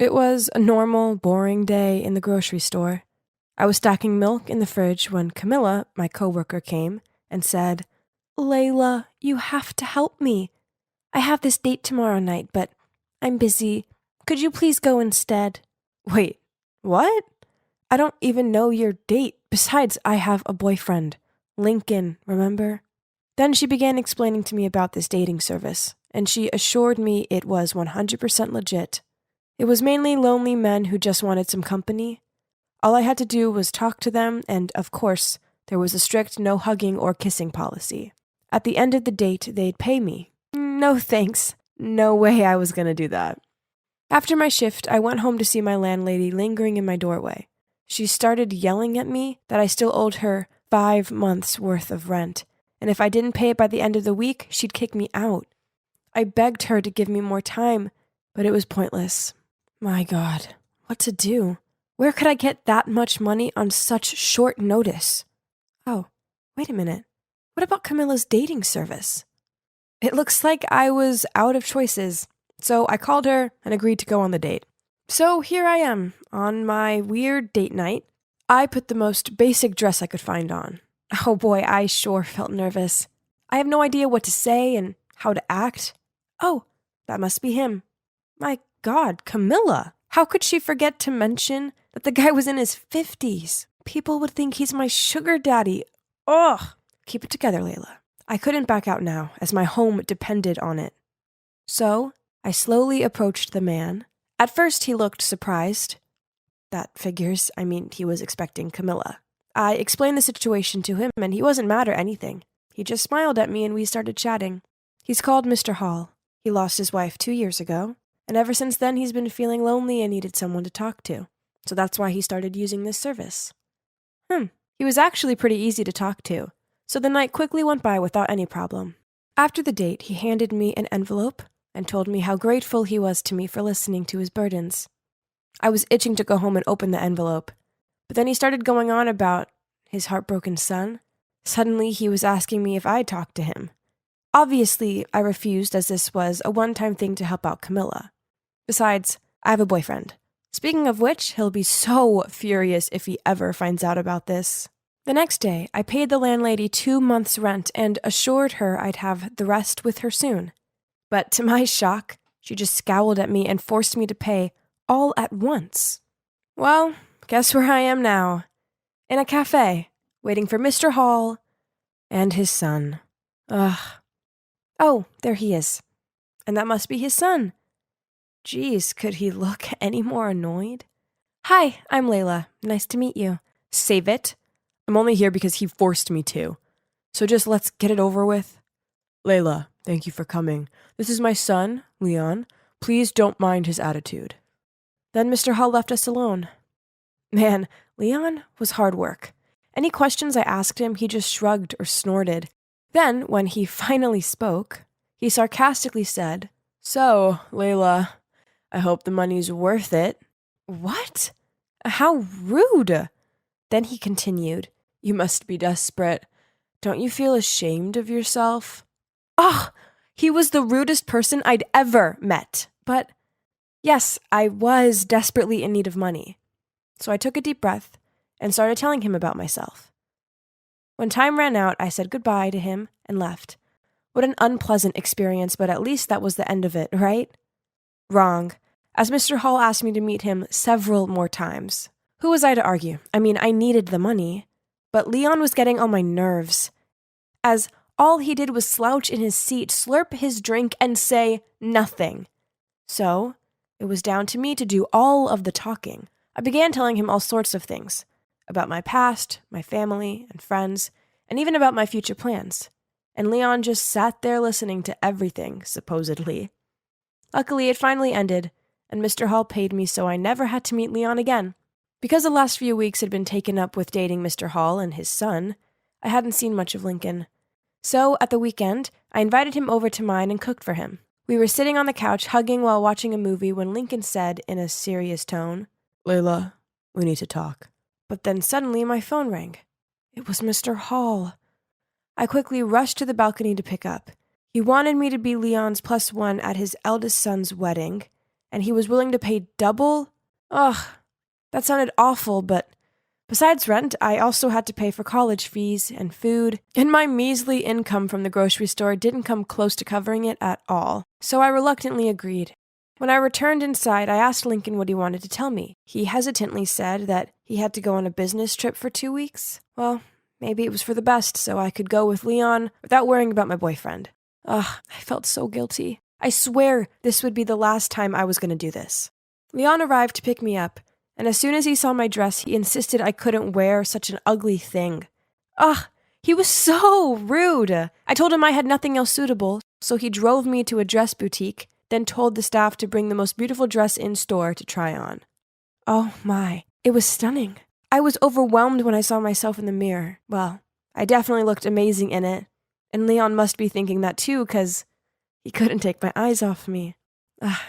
It was a normal, boring day in the grocery store. I was stacking milk in the fridge when Camilla, my coworker, came and said, "Layla, you have to help me. I have this date tomorrow night, but I'm busy. Could you please go instead?" Wait, what? I don't even know your date. Besides, I have a boyfriend. Lincoln, remember? Then she began explaining to me about this dating service, and she assured me it was 100% legit. It was mainly lonely men who just wanted some company. All I had to do was talk to them, and of course, there was a strict no hugging or kissing policy. At the end of the date, they'd pay me. No thanks. No way I was gonna do that. After my shift, I went home to see my landlady lingering in my doorway. She started yelling at me that I still owed her 5 months' worth of rent, and if I didn't pay it by the end of the week, she'd kick me out. I begged her to give me more time, but it was pointless. My God, what to do? Where could I get that much money on such short notice? Oh, wait a minute. What about Camilla's dating service? It looks like I was out of choices, so I called her and agreed to go on the date. So here I am, on my weird date night. I put the most basic dress I could find on. Oh boy, I sure felt nervous. I have no idea what to say and how to act. Oh, that must be him. My God, Camilla! How could she forget to mention that the guy was in his 50s? People would think he's my sugar daddy. Ugh! Keep it together, Layla. I couldn't back out now, as my home depended on it. So, I slowly approached the man. At first, he looked surprised. That figures. I mean, he was expecting Camilla. I explained the situation to him, and he wasn't mad or anything. He just smiled at me, and we started chatting. He's called Mr. Hall. He lost his wife 2 years ago, and ever since then, he's been feeling lonely and needed someone to talk to. So that's why he started using this service. He was actually pretty easy to talk to, so the night quickly went by without any problem. After the date, he handed me an envelope and told me how grateful he was to me for listening to his burdens. I was itching to go home and open the envelope, but then he started going on about his heartbroken son. Suddenly, he was asking me if I'd talk to him. Obviously, I refused as this was a one-time thing to help out Camilla. Besides, I have a boyfriend. Speaking of which, he'll be so furious if he ever finds out about this. The next day, I paid the landlady 2 months' rent and assured her I'd have the rest with her soon. But to my shock, she just scowled at me and forced me to pay all at once. Well, guess where I am now? In a cafe, waiting for Mr. Hall and his son. Ugh. Oh, there he is. And that must be his son. Geez, could he look any more annoyed? Hi, I'm Layla. Nice to meet you. Save it. I'm only here because he forced me to. So just let's get it over with. Layla, thank you for coming. This is my son, Leon. Please don't mind his attitude. Then Mr. Hall left us alone. Man, Leon was hard work. Any questions I asked him, he just shrugged or snorted. Then, when he finally spoke, he sarcastically said, "So, Layla, I hope the money's worth it." What? How rude! Then he continued, "You must be desperate. Don't you feel ashamed of yourself?" Ugh! He was the rudest person I'd ever met. But, yes, I was desperately in need of money. So I took a deep breath and started telling him about myself. When time ran out, I said goodbye to him and left. What an unpleasant experience, but at least that was the end of it, right? Wrong, as Mr. Hall asked me to meet him several more times. Who was I to argue? I mean, I needed the money. But Leon was getting on my nerves, as all he did was slouch in his seat, slurp his drink, and say nothing. So, it was down to me to do all of the talking. I began telling him all sorts of things, about my past, my family, and friends, and even about my future plans. And Leon just sat there listening to everything, supposedly. Luckily, it finally ended, and Mr. Hall paid me so I never had to meet Leon again. Because the last few weeks had been taken up with dating Mr. Hall and his son, I hadn't seen much of Lincoln. So, at the weekend, I invited him over to mine and cooked for him. We were sitting on the couch hugging while watching a movie when Lincoln said, in a serious tone, "Layla, we need to talk." But then suddenly my phone rang. It was Mr. Hall. I quickly rushed to the balcony to pick up. He wanted me to be Leon's +1 at his eldest son's wedding, and he was willing to pay double? Ugh, that sounded awful, but besides rent, I also had to pay for college fees and food, and my measly income from the grocery store didn't come close to covering it at all, so I reluctantly agreed. When I returned inside, I asked Lincoln what he wanted to tell me. He hesitantly said that he had to go on a business trip for 2 weeks. Well, maybe it was for the best, so I could go with Leon without worrying about my boyfriend. Ugh, I felt so guilty. I swear this would be the last time I was going to do this. Leon arrived to pick me up, and as soon as he saw my dress, he insisted I couldn't wear such an ugly thing. Ugh, he was so rude. I told him I had nothing else suitable, so he drove me to a dress boutique, then told the staff to bring the most beautiful dress in store to try on. Oh my, it was stunning. I was overwhelmed when I saw myself in the mirror. Well, I definitely looked amazing in it, and Leon must be thinking that too, because he couldn't take my eyes off me.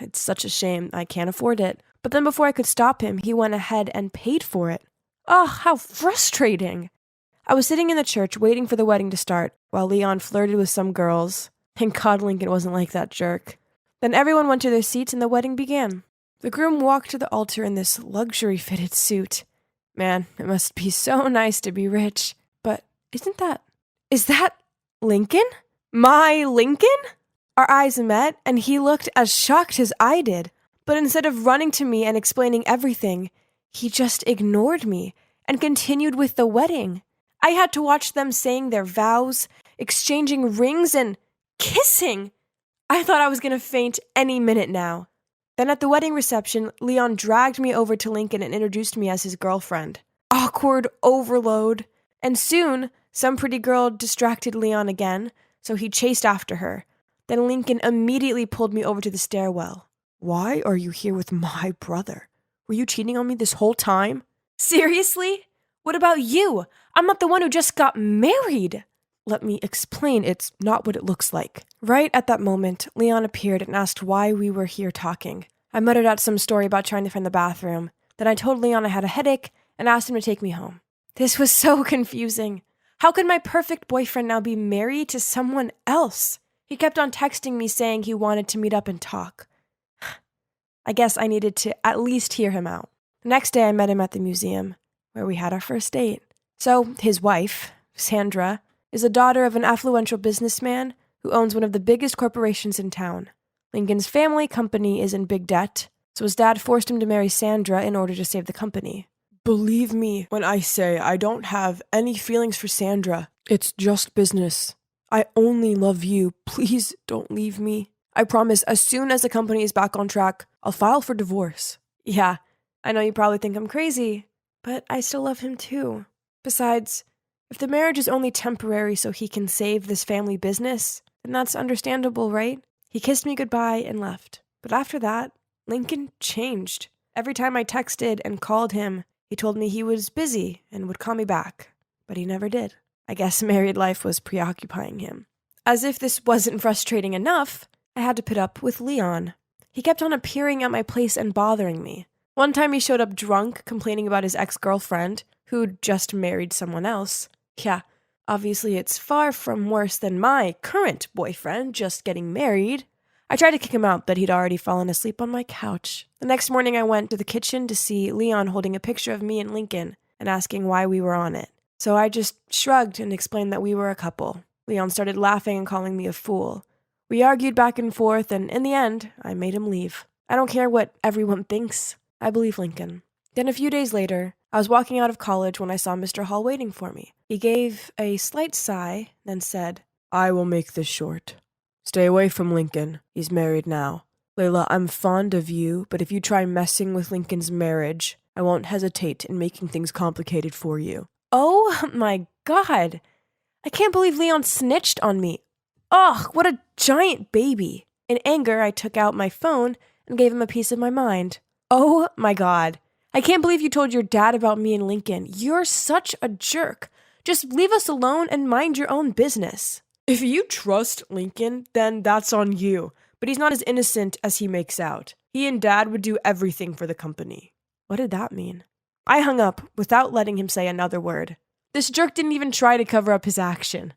It's such a shame I can't afford it. But then before I could stop him, he went ahead and paid for it. How frustrating. I was sitting in the church waiting for the wedding to start, while Leon flirted with some girls. Thank God Lincoln wasn't like that jerk. Then everyone went to their seats and the wedding began. The groom walked to the altar in this luxury-fitted suit. Man, it must be so nice to be rich. But is that Lincoln? My Lincoln? Our eyes met, and he looked as shocked as I did. But instead of running to me and explaining everything, he just ignored me and continued with the wedding. I had to watch them saying their vows, exchanging rings, and kissing. I thought I was going to faint any minute now. Then at the wedding reception, Leon dragged me over to Lincoln and introduced me as his girlfriend. Awkward overload. And soon, some pretty girl distracted Leon again, so he chased after her. Then Lincoln immediately pulled me over to the stairwell. Why are you here with my brother? Were you cheating on me this whole time? Seriously? What about you? I'm not the one who just got married. Let me explain, it's not what it looks like. Right at that moment, Leon appeared and asked why we were here talking. I muttered out some story about trying to find the bathroom. Then I told Leon I had a headache and asked him to take me home. This was so confusing. How could my perfect boyfriend now be married to someone else? He kept on texting me saying he wanted to meet up and talk. I guess I needed to at least hear him out. The next day I met him at the museum, where we had our first date. So, his wife, Sandra, is the daughter of an affluential businessman who owns one of the biggest corporations in town. Lincoln's family company is in big debt, so his dad forced him to marry Sandra in order to save the company. Believe me when I say I don't have any feelings for Sandra. It's just business. I only love you. Please don't leave me. I promise, as soon as the company is back on track, I'll file for divorce. Yeah, I know you probably think I'm crazy, but I still love him too. Besides, if the marriage is only temporary so he can save this family business, then that's understandable, right? He kissed me goodbye and left. But after that, Lincoln changed. Every time I texted and called him, he told me he was busy and would call me back. But he never did. I guess married life was preoccupying him. As if this wasn't frustrating enough, I had to put up with Leon. He kept on appearing at my place and bothering me. One time he showed up drunk, complaining about his ex-girlfriend, who'd just married someone else. Yeah, obviously it's far from worse than my current boyfriend just getting married. I tried to kick him out, but he'd already fallen asleep on my couch. The next morning I went to the kitchen to see Leon holding a picture of me and Lincoln and asking why we were on it. So I just shrugged and explained that we were a couple. Leon started laughing and calling me a fool. We argued back and forth, and in the end, I made him leave. I don't care what everyone thinks. I believe Lincoln. Then a few days later, I was walking out of college when I saw Mr. Hall waiting for me. He gave a slight sigh, then said, I will make this short. Stay away from Lincoln. He's married now. Layla, I'm fond of you, but if you try messing with Lincoln's marriage, I won't hesitate in making things complicated for you. Oh my God. I can't believe Leon snitched on me. Ugh, what a giant baby. In anger, I took out my phone and gave him a piece of my mind. Oh my God. I can't believe you told your dad about me and Lincoln. You're such a jerk. Just leave us alone and mind your own business. If you trust Lincoln, then that's on you. But he's not as innocent as he makes out. He and Dad would do everything for the company. What did that mean? I hung up without letting him say another word. This jerk didn't even try to cover up his action.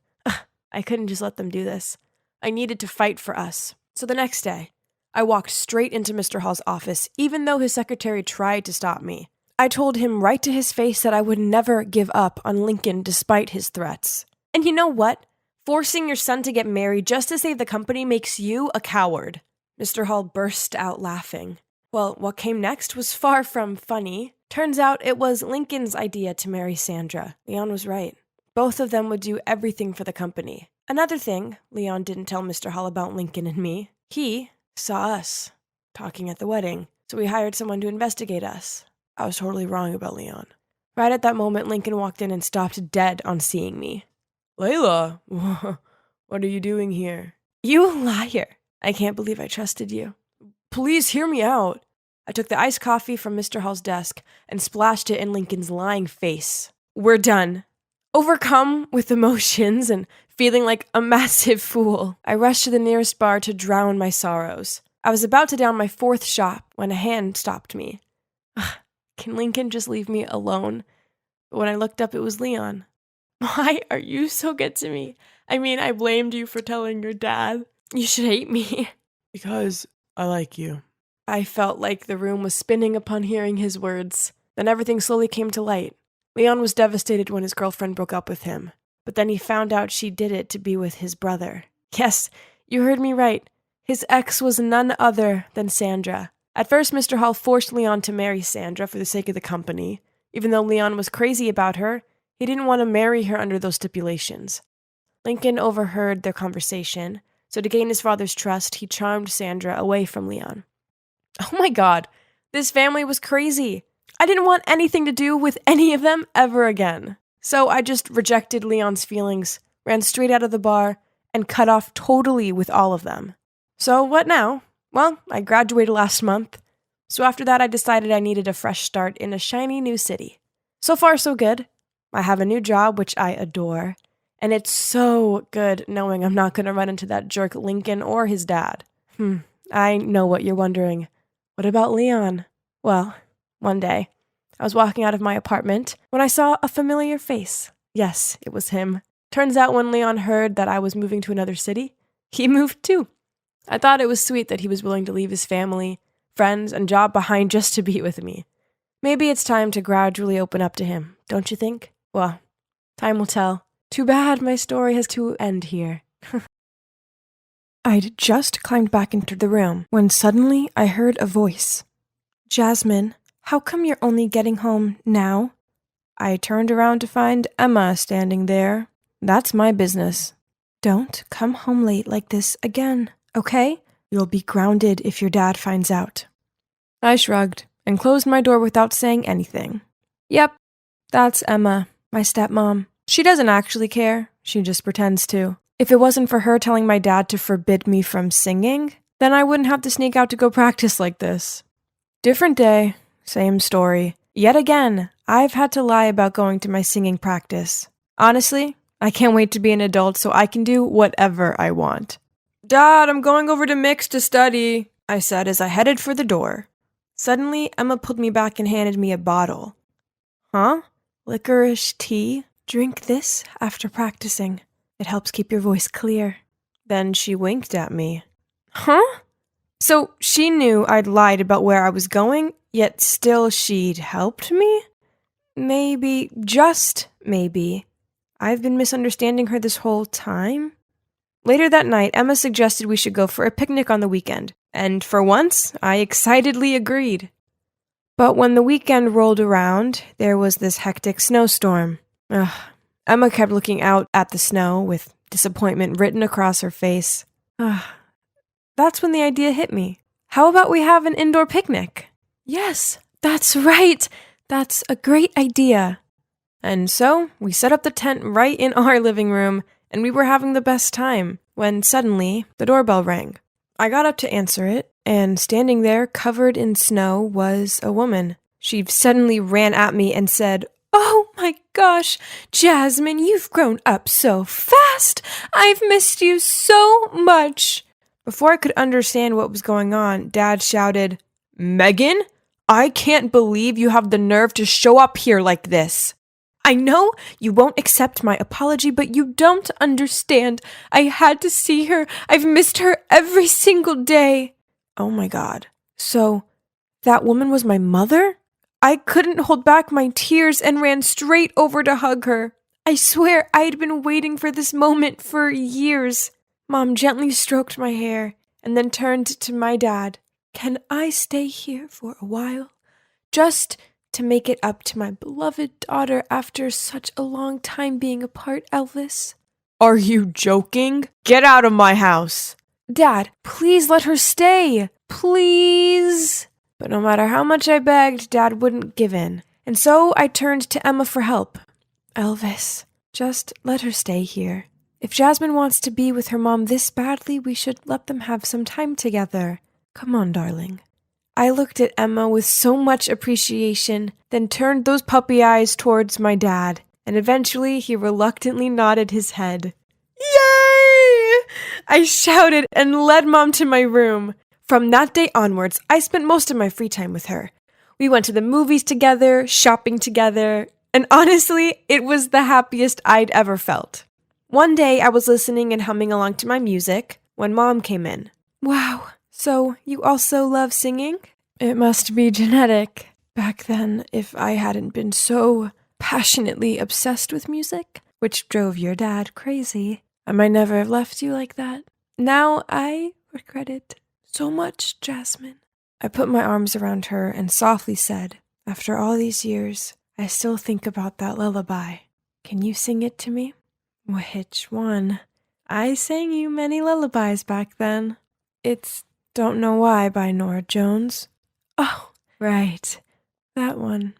I couldn't just let them do this. I needed to fight for us. So the next day, I walked straight into Mr. Hall's office, even though his secretary tried to stop me. I told him right to his face that I would never give up on Lincoln despite his threats. And you know what? Forcing your son to get married just to save the company makes you a coward. Mr. Hall burst out laughing. Well, what came next was far from funny. Turns out it was Lincoln's idea to marry Sandra. Leon was right. Both of them would do everything for the company. Another thing Leon didn't tell Mr. Hall about Lincoln and me, he saw us talking at the wedding, so we hired someone to investigate us. I was totally wrong about Leon. Right at that moment, Lincoln walked in and stopped dead on seeing me. Layla, what are you doing here? You liar. I can't believe I trusted you. Please hear me out. I took the iced coffee from Mr. Hall's desk and splashed it in Lincoln's lying face. We're done. Overcome with emotions and feeling like a massive fool, I rushed to the nearest bar to drown my sorrows. I was about to down my 4th shot when a hand stopped me. Can Lincoln just leave me alone? But when I looked up, it was Leon. Why are you so good to me? I mean, I blamed you for telling your dad. You should hate me. Because I like you. I felt like the room was spinning upon hearing his words. Then everything slowly came to light. Leon was devastated when his girlfriend broke up with him. But then he found out she did it to be with his brother. Yes, you heard me right. His ex was none other than Sandra. At first, Mr. Hall forced Leon to marry Sandra for the sake of the company. Even though Leon was crazy about her, he didn't want to marry her under those stipulations. Lincoln overheard their conversation, so to gain his father's trust, he charmed Sandra away from Leon. Oh my God, this family was crazy. I didn't want anything to do with any of them ever again. So I just rejected Leon's feelings, ran straight out of the bar, and cut off totally with all of them. So what now? Well, I graduated last month. So after that, I decided I needed a fresh start in a shiny new city. So far, so good. I have a new job, which I adore. And it's so good knowing I'm not going to run into that jerk Lincoln or his dad. I know what you're wondering. What about Leon? Well, one day, I was walking out of my apartment when I saw a familiar face. Yes, it was him. Turns out when Leon heard that I was moving to another city, he moved too. I thought it was sweet that he was willing to leave his family, friends, and job behind just to be with me. Maybe it's time to gradually open up to him, don't you think? Well, time will tell. Too bad my story has to end here. I'd just climbed back into the room when suddenly I heard a voice. Jasmine, how come you're only getting home now? I turned around to find Emma standing there. That's my business. Don't come home late like this again, okay? You'll be grounded if your dad finds out. I shrugged and closed my door without saying anything. Yep, that's Emma, my stepmom. She doesn't actually care. She just pretends to. If it wasn't for her telling my dad to forbid me from singing, then I wouldn't have to sneak out to go practice like this. Different day, same story. Yet again, I've had to lie about going to my singing practice. Honestly, I can't wait to be an adult so I can do whatever I want. Dad, I'm going over to Mix to study, I said as I headed for the door. Suddenly, Emma pulled me back and handed me a bottle. Huh? Licorice tea? Drink this after practicing. It helps keep your voice clear. Then she winked at me. Huh? So she knew I'd lied about where I was going, yet still she'd helped me? Maybe, just maybe, I've been misunderstanding her this whole time? Later that night, Emma suggested we should go for a picnic on the weekend, and for once, I excitedly agreed. But when the weekend rolled around, there was this hectic snowstorm. Emma kept looking out at the snow with disappointment written across her face. That's when the idea hit me. How about we have an indoor picnic? Yes, that's right. That's a great idea. And so we set up the tent right in our living room, and we were having the best time when suddenly the doorbell rang. I got up to answer it, and standing there covered in snow was a woman. She suddenly ran at me and said, "Oh my gosh, Jasmine, you've grown up so fast. I've missed you so much." Before I could understand what was going on, Dad shouted, "Megan, I can't believe you have the nerve to show up here like this. I know you won't accept my apology, but you don't understand. I had to see her. I've missed her every single day." Oh my God. So, that woman was my mother? I couldn't hold back my tears and ran straight over to hug her. I swear I'd been waiting for this moment for years. Mom gently stroked my hair and then turned to my dad. Can I stay here for a while? Just to make it up to my beloved daughter after such a long time being apart, Elvis? Are you joking? Get out of my house! Dad, please let her stay! Please! But no matter how much I begged, Dad wouldn't give in. And so I turned to Emma for help. Elvis, just let her stay here. If Jasmine wants to be with her mom this badly, we should let them have some time together. Come on, darling. I looked at Emma with so much appreciation, then turned those puppy eyes towards my dad, and eventually he reluctantly nodded his head. Yay! I shouted and led Mom to my room. From that day onwards, I spent most of my free time with her. We went to the movies together, shopping together, and honestly, it was the happiest I'd ever felt. One day, I was listening and humming along to my music when Mom came in. Wow, so you also love singing? It must be genetic. Back then, if I hadn't been so passionately obsessed with music, which drove your dad crazy, I might never have left you like that. Now I regret it so much, Jasmine. I put my arms around her and softly said, after all these years, I still think about that lullaby. Can you sing it to me? Which one? I sang you many lullabies back then. It's Don't Know Why by Norah Jones. Oh, right. That one.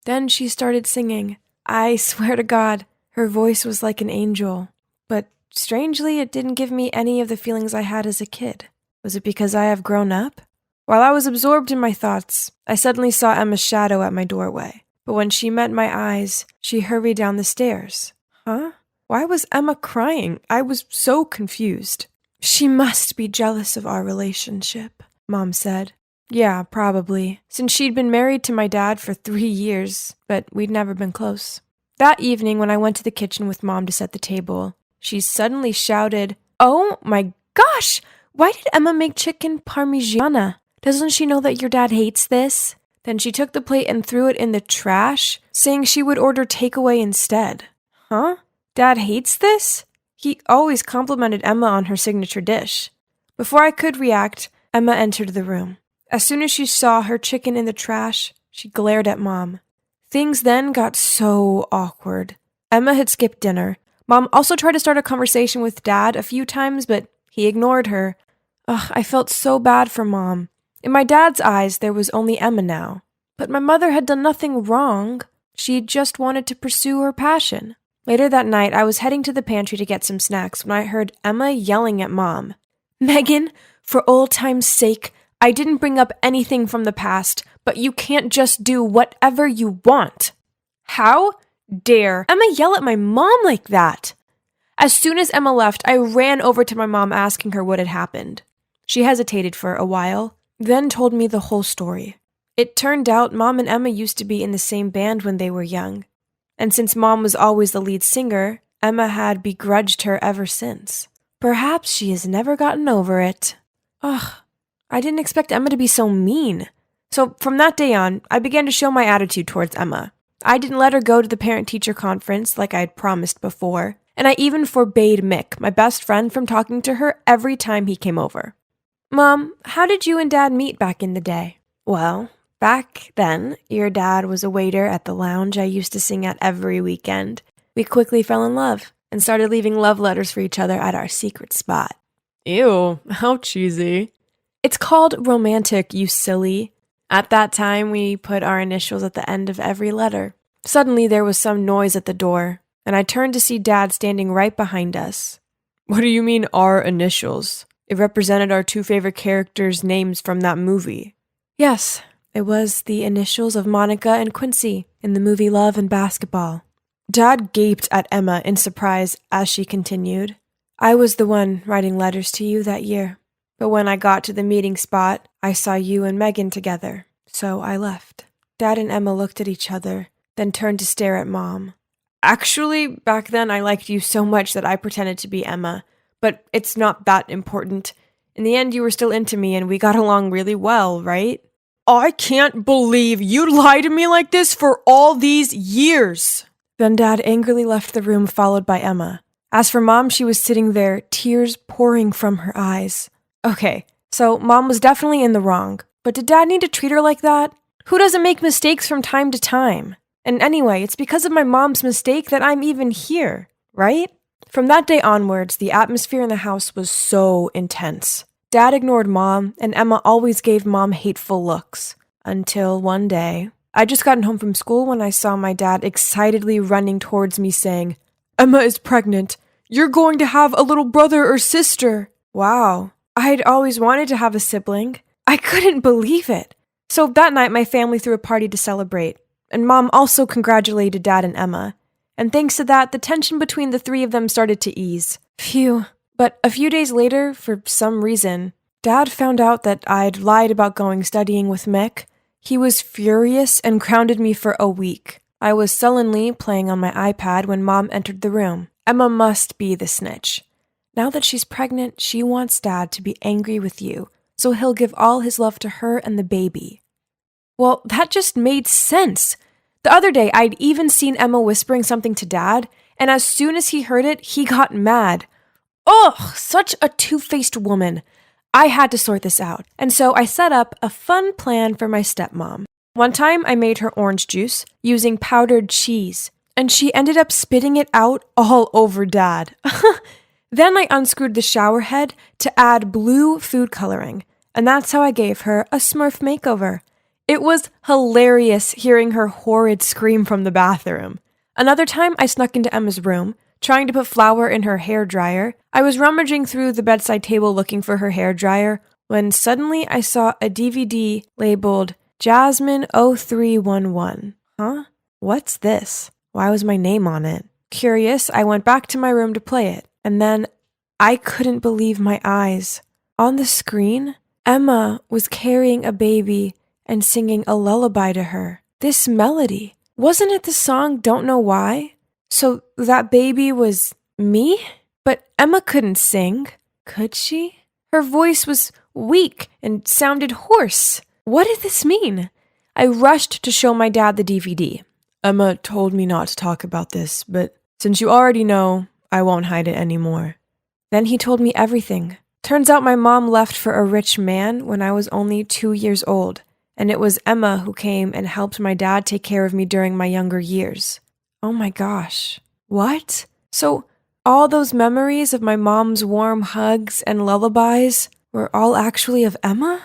Then she started singing. I swear to God, her voice was like an angel. But strangely, it didn't give me any of the feelings I had as a kid. Was it because I have grown up? While I was absorbed in my thoughts, I suddenly saw Emma's shadow at my doorway. But when she met my eyes, she hurried down the stairs. Huh? Why was Emma crying? I was so confused. She must be jealous of our relationship, Mom said. Yeah, probably, since she'd been married to my dad for 3 years, but we'd never been close. That evening, when I went to the kitchen with Mom to set the table, she suddenly shouted, "Oh my gosh! Why did Emma make chicken parmigiana? Doesn't she know that your dad hates this?" Then she took the plate and threw it in the trash, saying she would order takeaway instead. Huh? Dad hates this? He always complimented Emma on her signature dish. Before I could react, Emma entered the room. As soon as she saw her chicken in the trash, she glared at Mom. Things then got so awkward. Emma had skipped dinner. Mom also tried to start a conversation with Dad a few times, but he ignored her. I felt so bad for Mom. In my dad's eyes, there was only Emma now. But my mother had done nothing wrong. She just wanted to pursue her passion. Later that night, I was heading to the pantry to get some snacks when I heard Emma yelling at Mom. Megan, for old time's sake, I didn't bring up anything from the past, but you can't just do whatever you want. How dare Emma yell at my mom like that? As soon as Emma left, I ran over to my mom asking her what had happened. She hesitated for a while, then told me the whole story. It turned out Mom and Emma used to be in the same band when they were young. And since Mom was always the lead singer, Emma had begrudged her ever since. Perhaps she has never gotten over it. I didn't expect Emma to be so mean. So from that day on, I began to show my attitude towards Emma. I didn't let her go to the parent-teacher conference like I had promised before, and I even forbade Mick, my best friend, from talking to her every time he came over. Mom, how did you and Dad meet back in the day? Well, back then, your dad was a waiter at the lounge I used to sing at every weekend. We quickly fell in love and started leaving love letters for each other at our secret spot. Ew, how cheesy. It's called romantic, you silly. At that time, we put our initials at the end of every letter. Suddenly, there was some noise at the door, and I turned to see Dad standing right behind us. What do you mean, our initials? It represented our 2 favorite characters' names from that movie. Yes, it was the initials of Monica and Quincy in the movie Love and Basketball. Dad gaped at Emma in surprise as she continued. I was the one writing letters to you that year. But when I got to the meeting spot, I saw you and Megan together, so I left. Dad and Emma looked at each other, then turned to stare at Mom. Actually, back then I liked you so much that I pretended to be Emma, but it's not that important. In the end, you were still into me and we got along really well, right? I can't believe you'd lie to me like this for all these years. Then Dad angrily left the room, followed by Emma. As for Mom, she was sitting there, tears pouring from her eyes. Okay, so Mom was definitely in the wrong. But did Dad need to treat her like that? Who doesn't make mistakes from time to time? And anyway, it's because of my mom's mistake that I'm even here, right? From that day onwards, the atmosphere in the house was so intense. Dad ignored Mom, and Emma always gave Mom hateful looks. Until one day, I'd just gotten home from school when I saw my dad excitedly running towards me saying, "Emma is pregnant. You're going to have a little brother or sister." Wow, I'd always wanted to have a sibling. I couldn't believe it. So that night, my family threw a party to celebrate, and Mom also congratulated Dad and Emma. And thanks to that, the tension between the three of them started to ease. Phew. But a few days later, for some reason, Dad found out that I'd lied about going studying with Mick. He was furious and grounded me for a week. I was sullenly playing on my iPad when Mom entered the room. Emma must be the snitch. Now that she's pregnant, she wants Dad to be angry with you, so he'll give all his love to her and the baby. Well, that just made sense. The other day, I'd even seen Emma whispering something to Dad, and as soon as he heard it, he got mad. Ugh, such a two-faced woman. I had to sort this out, and so I set up a fun plan for my stepmom. One time, I made her orange juice using powdered cheese, and she ended up spitting it out all over Dad. Then I unscrewed the shower head to add blue food coloring, and that's how I gave her a Smurf makeover. It was hilarious hearing her horrid scream from the bathroom. Another time, I snuck into Emma's room, trying to put flour in her hairdryer. I was rummaging through the bedside table looking for her hairdryer when suddenly I saw a DVD labeled Jasmine 0311. Huh? What's this? Why was my name on it? Curious, I went back to my room to play it, and then I couldn't believe my eyes. On the screen, Emma was carrying a baby and singing a lullaby to her. This melody. Wasn't it the song Don't Know Why? So that baby was me? But Emma couldn't sing, could she? Her voice was weak and sounded hoarse. What did this mean? I rushed to show my dad the DVD. Emma told me not to talk about this, but since you already know, I won't hide it anymore. Then he told me everything. Turns out my mom left for a rich man when I was only 2 years old, and it was Emma who came and helped my dad take care of me during my younger years. Oh my gosh. What? So all those memories of my mom's warm hugs and lullabies were all actually of Emma?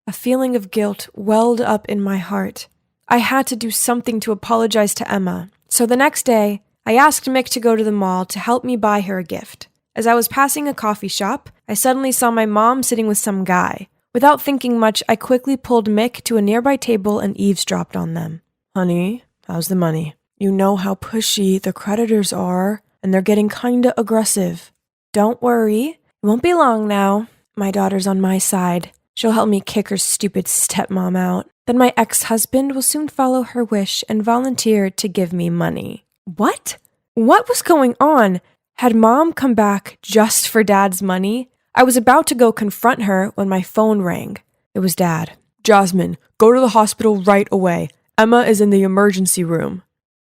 A feeling of guilt welled up in my heart. I had to do something to apologize to Emma. So the next day, I asked Mick to go to the mall to help me buy her a gift. As I was passing a coffee shop, I suddenly saw my mom sitting with some guy. Without thinking much, I quickly pulled Mick to a nearby table and eavesdropped on them. Honey, how's the money? You know how pushy the creditors are, and they're getting kinda aggressive. Don't worry, it won't be long now. My daughter's on my side. She'll help me kick her stupid stepmom out. Then my ex-husband will soon follow her wish and volunteer to give me money. What? What was going on? Had Mom come back just for Dad's money? I was about to go confront her when my phone rang. It was Dad. Jasmine, go to the hospital right away. Emma is in the emergency room.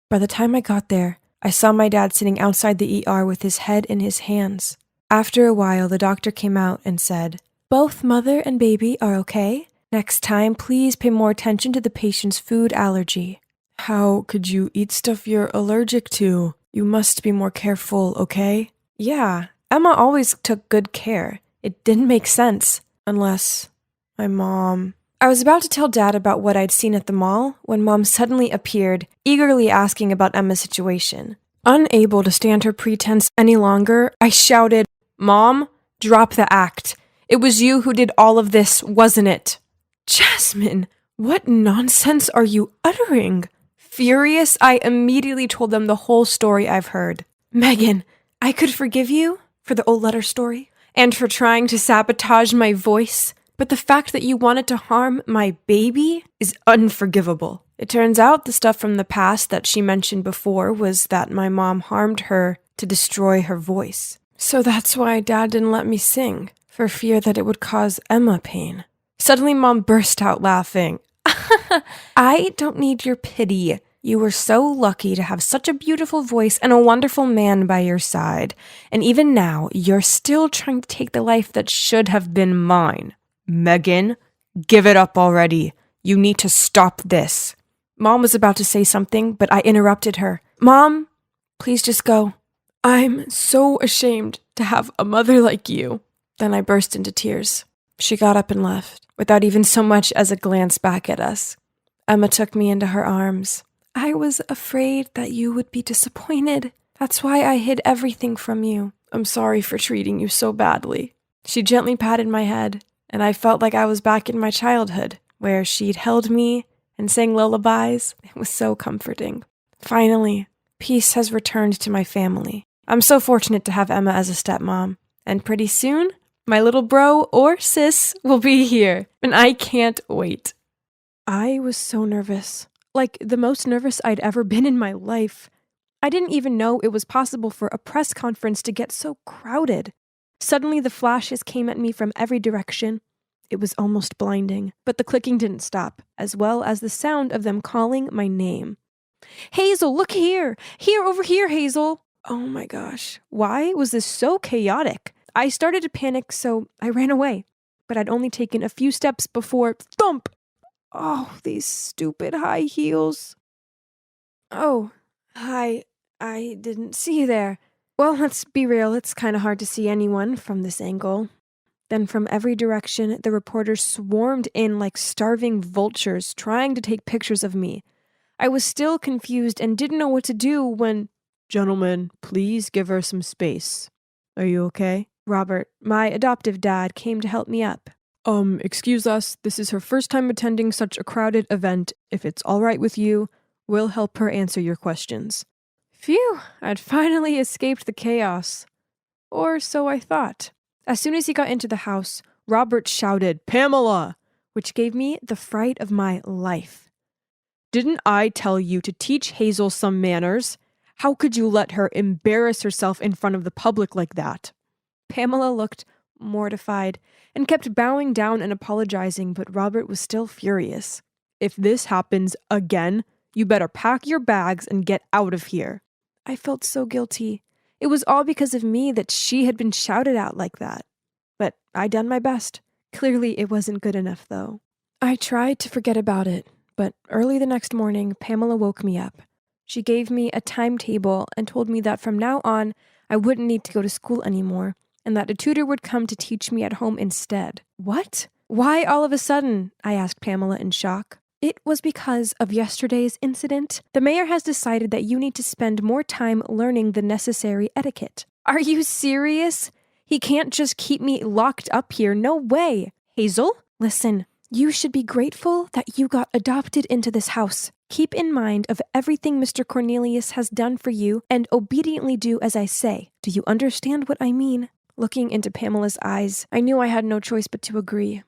By the time I got there, I saw my dad sitting outside the ER with his head in his hands. After a while, the doctor came out and said, "Both mother and baby are okay. Next time, please pay more attention to the patient's food allergy." How could you eat stuff you're allergic to? You must be more careful, okay? Yeah, Emma always took good care. It didn't make sense. Unless my mom... I was about to tell Dad about what I'd seen at the mall when Mom suddenly appeared, eagerly asking about Emma's situation. Unable to stand her pretense any longer, I shouted, "Mom, drop the act. It was you who did all of this, wasn't it?" "Jasmine, what nonsense are you uttering?" Furious, I immediately told them the whole story I've heard. "Megan, I could forgive you for the old letter story and for trying to sabotage my voice, but the fact that you wanted to harm my baby is unforgivable." It turns out the stuff from the past that she mentioned before was that my mom harmed her to destroy her voice. So that's why Dad didn't let me sing. for fear that it would cause Emma pain. Suddenly, Mom burst out laughing. I don't need your pity. You were so lucky to have such a beautiful voice and a wonderful man by your side. And even now, you're still trying to take the life that should have been mine. Megan, give it up already. You need to stop this. Mom was about to say something, but I interrupted her. Mom, please just go. I'm so ashamed to have a mother like you. Then I burst into tears. She got up and left, without even so much as a glance back at us. Emma took me into her arms. I was afraid that you would be disappointed. That's why I hid everything from you. I'm sorry for treating you so badly. She gently patted my head, and I felt like I was back in my childhood, where she'd held me and sang lullabies. It was so comforting. Finally, peace has returned to my family. I'm so fortunate to have Emma as a stepmom, and pretty soon, my little bro or sis will be here, and I can't wait. I was so nervous. Like, the most nervous I'd ever been in my life. I didn't even know it was possible for a press conference to get so crowded. Suddenly, the flashes came at me from every direction. It was almost blinding, but the clicking didn't stop, as well as the sound of them calling my name. Hazel, look here! Here, over here, Hazel! Oh my gosh, why was this so chaotic? I started to panic, so I ran away, but I'd only taken a few steps before thump! Oh, these stupid high heels. Oh, hi. I didn't see you there. Well, let's be real, it's kind of hard to see anyone from this angle. Then from every direction, the reporters swarmed in like starving vultures, trying to take pictures of me. I was still confused and didn't know what to do when... Gentlemen, please give her some space. Are you okay? Robert, my adoptive dad, came to help me up. Excuse us, this is her first time attending such a crowded event. If it's all right with you, we'll help her answer your questions. Phew, I'd finally escaped the chaos. Or so I thought. As soon as he got into the house, Robert shouted, "Pamela!" which gave me the fright of my life. Didn't I tell you to teach Hazel some manners? How could you let her embarrass herself in front of the public like that? Pamela looked mortified and kept bowing down and apologizing, but Robert was still furious. If this happens again, you better pack your bags and get out of here. I felt so guilty. It was all because of me that she had been shouted at like that. But I'd done my best. Clearly it wasn't good enough, though. I tried to forget about it, but early the next morning, Pamela woke me up. She gave me a timetable and told me that from now on, I wouldn't need to go to school anymore, and that a tutor would come to teach me at home instead. What? Why all of a sudden? I asked Pamela in shock. It was because of yesterday's incident. The mayor has decided that you need to spend more time learning the necessary etiquette. Are you serious? He can't just keep me locked up here. No way. Hazel? Listen, you should be grateful that you got adopted into this house. Keep in mind of everything Mr. Cornelius has done for you and obediently do as I say. Do you understand what I mean? Looking into Pamela's eyes, I knew I had no choice but to agree.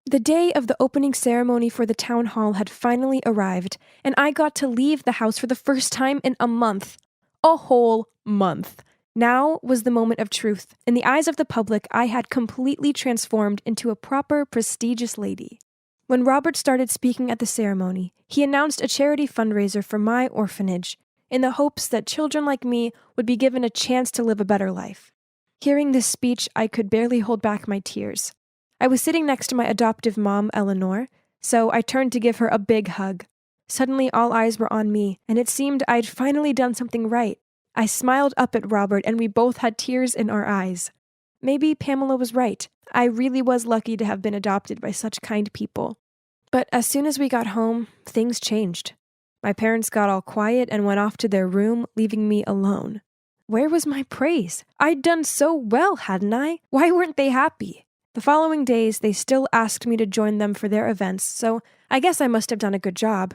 The day of the opening ceremony for the town hall had finally arrived, and I got to leave the house for the first time in a month. A whole month. Now was the moment of truth. In the eyes of the public, I had completely transformed into a proper, prestigious lady. When Robert started speaking at the ceremony, he announced a charity fundraiser for my orphanage, in the hopes that children like me would be given a chance to live a better life. Hearing this speech, I could barely hold back my tears. I was sitting next to my adoptive mom, Eleanor, so I turned to give her a big hug. Suddenly, all eyes were on me, and it seemed I'd finally done something right. I smiled up at Robert, and we both had tears in our eyes. Maybe Pamela was right. I really was lucky to have been adopted by such kind people. But as soon as we got home, things changed. My parents got all quiet and went off to their room, leaving me alone. Where was my praise? I'd done so well, hadn't I? Why weren't they happy? The following days, they still asked me to join them for their events, so I guess I must have done a good job.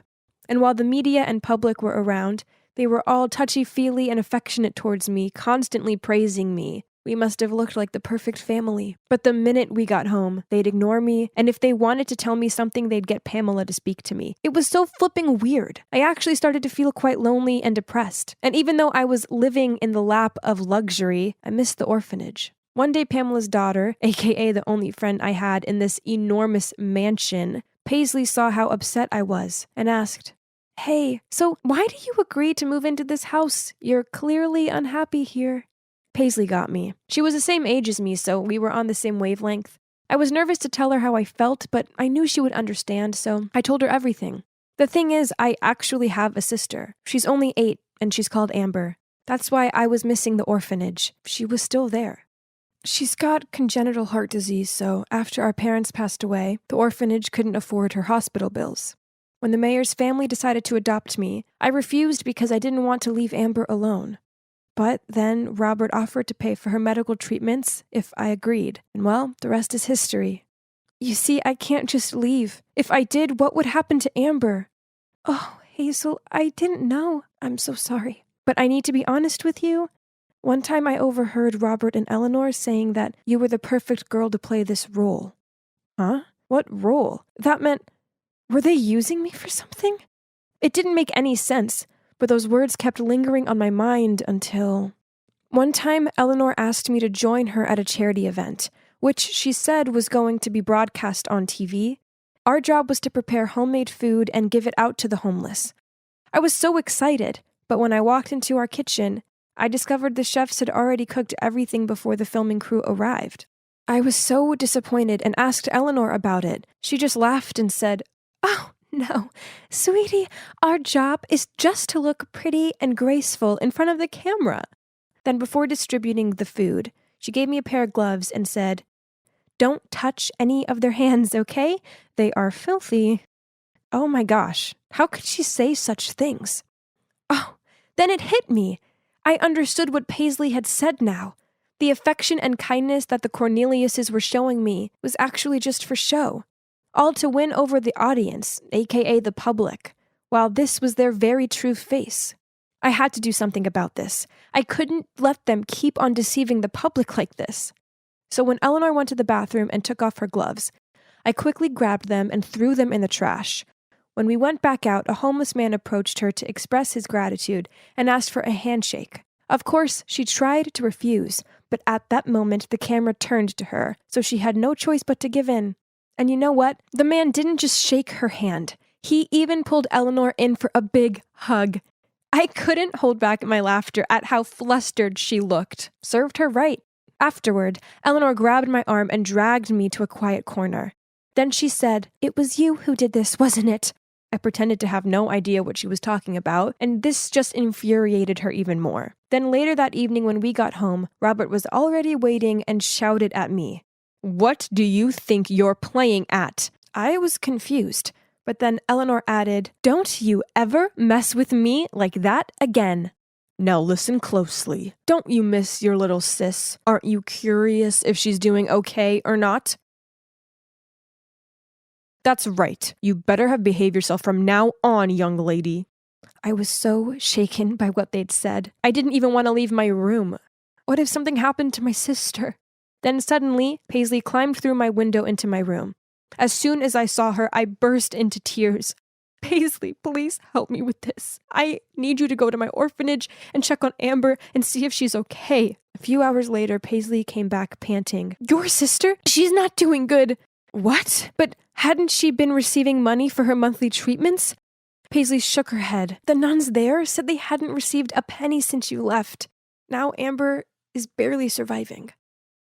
And while the media and public were around, they were all touchy-feely and affectionate towards me, constantly praising me. We must have looked like the perfect family. But the minute we got home, they'd ignore me, and if they wanted to tell me something, they'd get Pamela to speak to me. It was so flipping weird. I actually started to feel quite lonely and depressed. And even though I was living in the lap of luxury, I missed the orphanage. One day, Pamela's daughter, aka the only friend I had in this enormous mansion, Paisley saw how upset I was and asked, "Hey, so why do you agree to move into this house? You're clearly unhappy here." Paisley got me. She was the same age as me, so we were on the same wavelength. I was nervous to tell her how I felt, but I knew she would understand, so I told her everything. The thing is, I actually have a sister. She's only 8, and she's called Amber. That's why I was missing the orphanage. She was still there. She's got congenital heart disease, so after our parents passed away, the orphanage couldn't afford her hospital bills. When the mayor's family decided to adopt me, I refused because I didn't want to leave Amber alone. But then Robert offered to pay for her medical treatments if I agreed. And well, the rest is history. You see, I can't just leave. If I did, what would happen to Amber? Oh, Hazel, I didn't know. I'm so sorry. But I need to be honest with you. One time I overheard Robert and Eleanor saying that you were the perfect girl to play this role. Huh? What role? That meant, were they using me for something? It didn't make any sense, but those words kept lingering on my mind until... One time, Eleanor asked me to join her at a charity event, which she said was going to be broadcast on TV. Our job was to prepare homemade food and give it out to the homeless. I was so excited, but when I walked into our kitchen, I discovered the chefs had already cooked everything before the filming crew arrived. I was so disappointed and asked Eleanor about it. She just laughed and said, "Oh, no, sweetie, our job is just to look pretty and graceful in front of the camera." Then before distributing the food, she gave me a pair of gloves and said, "Don't touch any of their hands, okay? They are filthy." Oh my gosh, how could she say such things? Oh, then it hit me. I understood what Paisley had said now. The affection and kindness that the Corneliuses were showing me was actually just for show. All to win over the audience, aka the public, while this was their very true face. I had to do something about this. I couldn't let them keep on deceiving the public like this. So when Eleanor went to the bathroom and took off her gloves, I quickly grabbed them and threw them in the trash. When we went back out, a homeless man approached her to express his gratitude and asked for a handshake. Of course, she tried to refuse, but at that moment the camera turned to her, so she had no choice but to give in. And you know what? The man didn't just shake her hand. He even pulled Eleanor in for a big hug. I couldn't hold back my laughter at how flustered she looked. Served her right. Afterward, Eleanor grabbed my arm and dragged me to a quiet corner. Then she said, "It was you who did this, wasn't it?" I pretended to have no idea what she was talking about, and this just infuriated her even more. Then later that evening when we got home, Robert was already waiting and shouted at me, "What do you think you're playing at?" I was confused, but then Eleanor added, "Don't you ever mess with me like that again." Now listen closely. Don't you miss your little sis? Aren't you curious if she's doing okay or not? That's right. You better have behaved yourself from now on, young lady. I was so shaken by what they'd said. I didn't even want to leave my room. What if something happened to my sister? Then suddenly, Paisley climbed through my window into my room. As soon as I saw her, I burst into tears. "Paisley, please help me with this. I need you to go to my orphanage and check on Amber and see if she's okay." A few hours later, Paisley came back panting. "Your sister? She's not doing good." What? But hadn't she been receiving money for her monthly treatments? Paisley shook her head. "The nuns there said they hadn't received a penny since you left. Now Amber is barely surviving."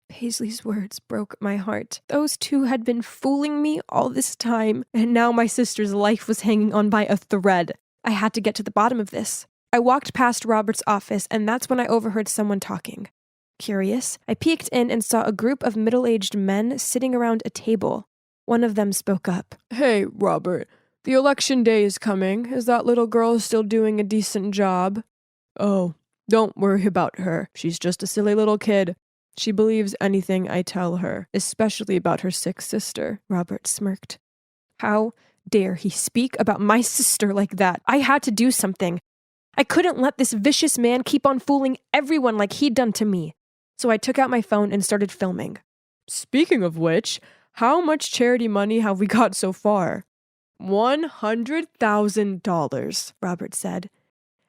Paisley's words broke my heart. Those two had been fooling me all this time, and now my sister's life was hanging on by a thread. I had to get to the bottom of this. I walked past Robert's office, and that's when I overheard someone talking. Curious, I peeked in and saw a group of middle-aged men sitting around a table. One of them spoke up. "Hey, Robert, the election day is coming. Is that little girl still doing a decent job?" "Oh, don't worry about her. She's just a silly little kid. She believes anything I tell her, especially about her sick sister," Robert smirked. How dare he speak about my sister like that? I had to do something. I couldn't let this vicious man keep on fooling everyone like he'd done to me. So I took out my phone and started filming. "Speaking of which, how much charity money have we got so far?" $100,000, Robert said.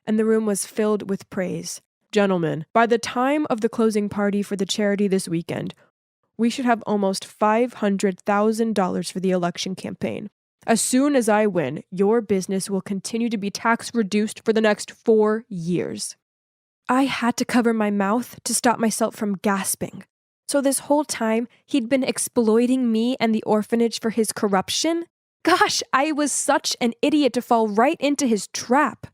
And the room was filled with praise. Gentlemen, by the time of the closing party for the charity this weekend, we should have almost $500,000 for the election campaign. As soon as I win, your business will continue to be tax reduced for the next 4 years. I had to cover my mouth to stop myself from gasping. So this whole time, he'd been exploiting me and the orphanage for his corruption? Gosh, I was such an idiot to fall right into his trap.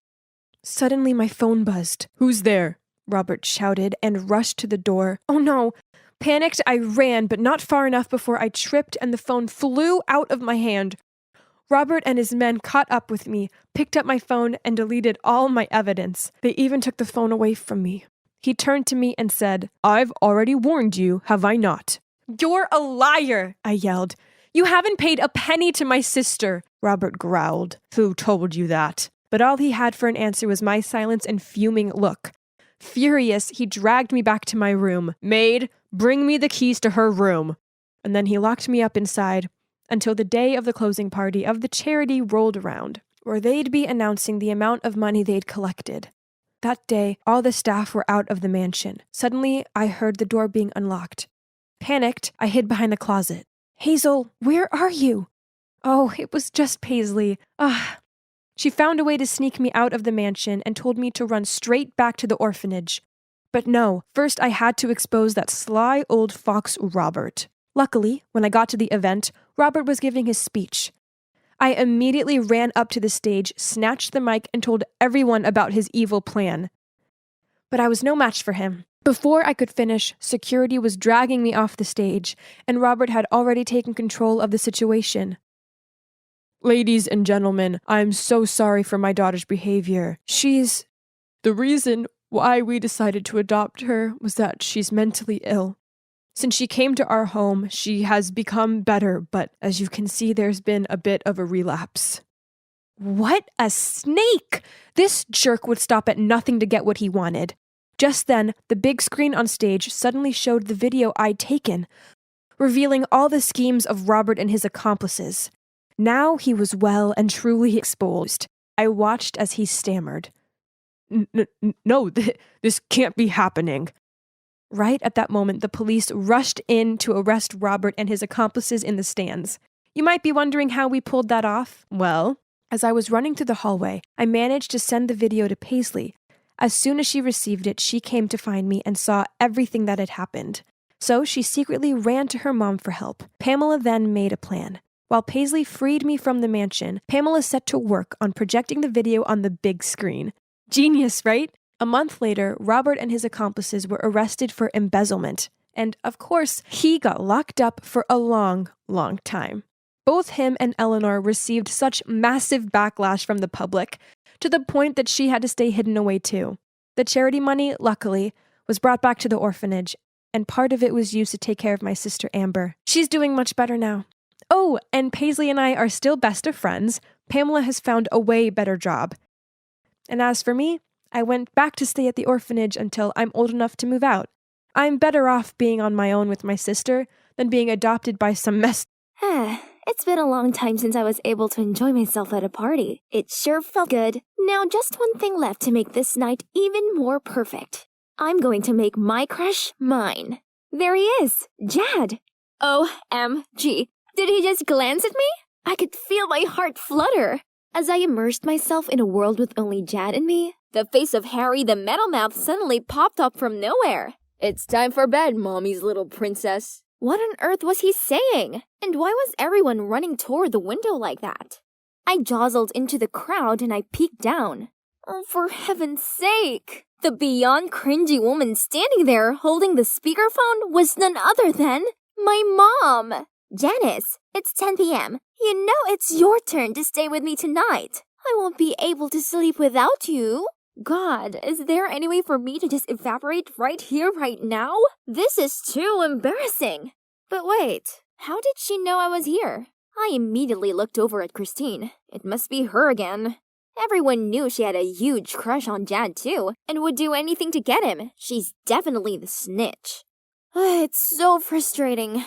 Suddenly my phone buzzed. "Who's there?" Robert shouted and rushed to the door. Oh no! Panicked, I ran, but not far enough before I tripped and the phone flew out of my hand. Robert and his men caught up with me, picked up my phone, and deleted all my evidence. They even took the phone away from me. He turned to me and said, "I've already warned you, have I not?" "You're a liar," I yelled. "You haven't paid a penny to my sister." Robert growled. "Who told you that?" But all he had for an answer was my silence and fuming look. Furious, he dragged me back to my room. "Maid, bring me the keys to her room." And then he locked me up inside until the day of the closing party of the charity rolled around, where they'd be announcing the amount of money they'd collected. That day, all the staff were out of the mansion. Suddenly, I heard the door being unlocked. Panicked, I hid behind the closet. "Hazel, where are you?" Oh, it was just Paisley. She found a way to sneak me out of the mansion and told me to run straight back to the orphanage. But no, first I had to expose that sly old fox Robert. Luckily, when I got to the event, Robert was giving his speech. I immediately ran up to the stage, snatched the mic, and told everyone about his evil plan. But I was no match for him. Before I could finish, security was dragging me off the stage, and Robert had already taken control of the situation. "Ladies and gentlemen, I'm so sorry for my daughter's behavior. The reason why we decided to adopt her was that she's mentally ill. Since she came to our home, she has become better, but as you can see, there's been a bit of a relapse." What a snake! This jerk would stop at nothing to get what he wanted. Just then, the big screen on stage suddenly showed the video I'd taken, revealing all the schemes of Robert and his accomplices. Now he was well and truly exposed. I watched as he stammered. No, this can't be happening." Right at that moment, the police rushed in to arrest Robert and his accomplices in the stands. You might be wondering how we pulled that off. Well, as I was running through the hallway, I managed to send the video to Paisley. As soon as she received it, she came to find me and saw everything that had happened. So she secretly ran to her mom for help. Pamela then made a plan. While Paisley freed me from the mansion, Pamela set to work on projecting the video on the big screen. Genius, right? A month later, Robert and his accomplices were arrested for embezzlement. And, of course, he got locked up for a long, long time. Both him and Eleanor received such massive backlash from the public, to the point that she had to stay hidden away too. The charity money, luckily, was brought back to the orphanage, and part of it was used to take care of my sister Amber. She's doing much better now. Oh, and Paisley and I are still best of friends. Pamela has found a way better job. And as for me, I went back to stay at the orphanage until I'm old enough to move out. I'm better off being on my own with my sister than being adopted by some mess. It's been a long time since I was able to enjoy myself at a party. It sure felt good. Now just one thing left to make this night even more perfect. I'm going to make my crush mine. There he is, Jad. OMG. Did he just glance at me? I could feel my heart flutter. As I immersed myself in a world with only Jad and me, the face of Harry the Metal Mouth suddenly popped up from nowhere. It's time for bed, mommy's little princess. What on earth was he saying? And why was everyone running toward the window like that? I jostled into the crowd and I peeked down. Oh, for heaven's sake! The beyond cringy woman standing there holding the speakerphone was none other than my mom! Janice, it's 10 p.m. You know it's your turn to stay with me tonight. I won't be able to sleep without you. God, is there any way for me to just evaporate right here, right now? This is too embarrassing. But wait, how did she know I was here? I immediately looked over at Christine. It must be her again. Everyone knew she had a huge crush on Jad too, and would do anything to get him. She's definitely the snitch. It's so frustrating.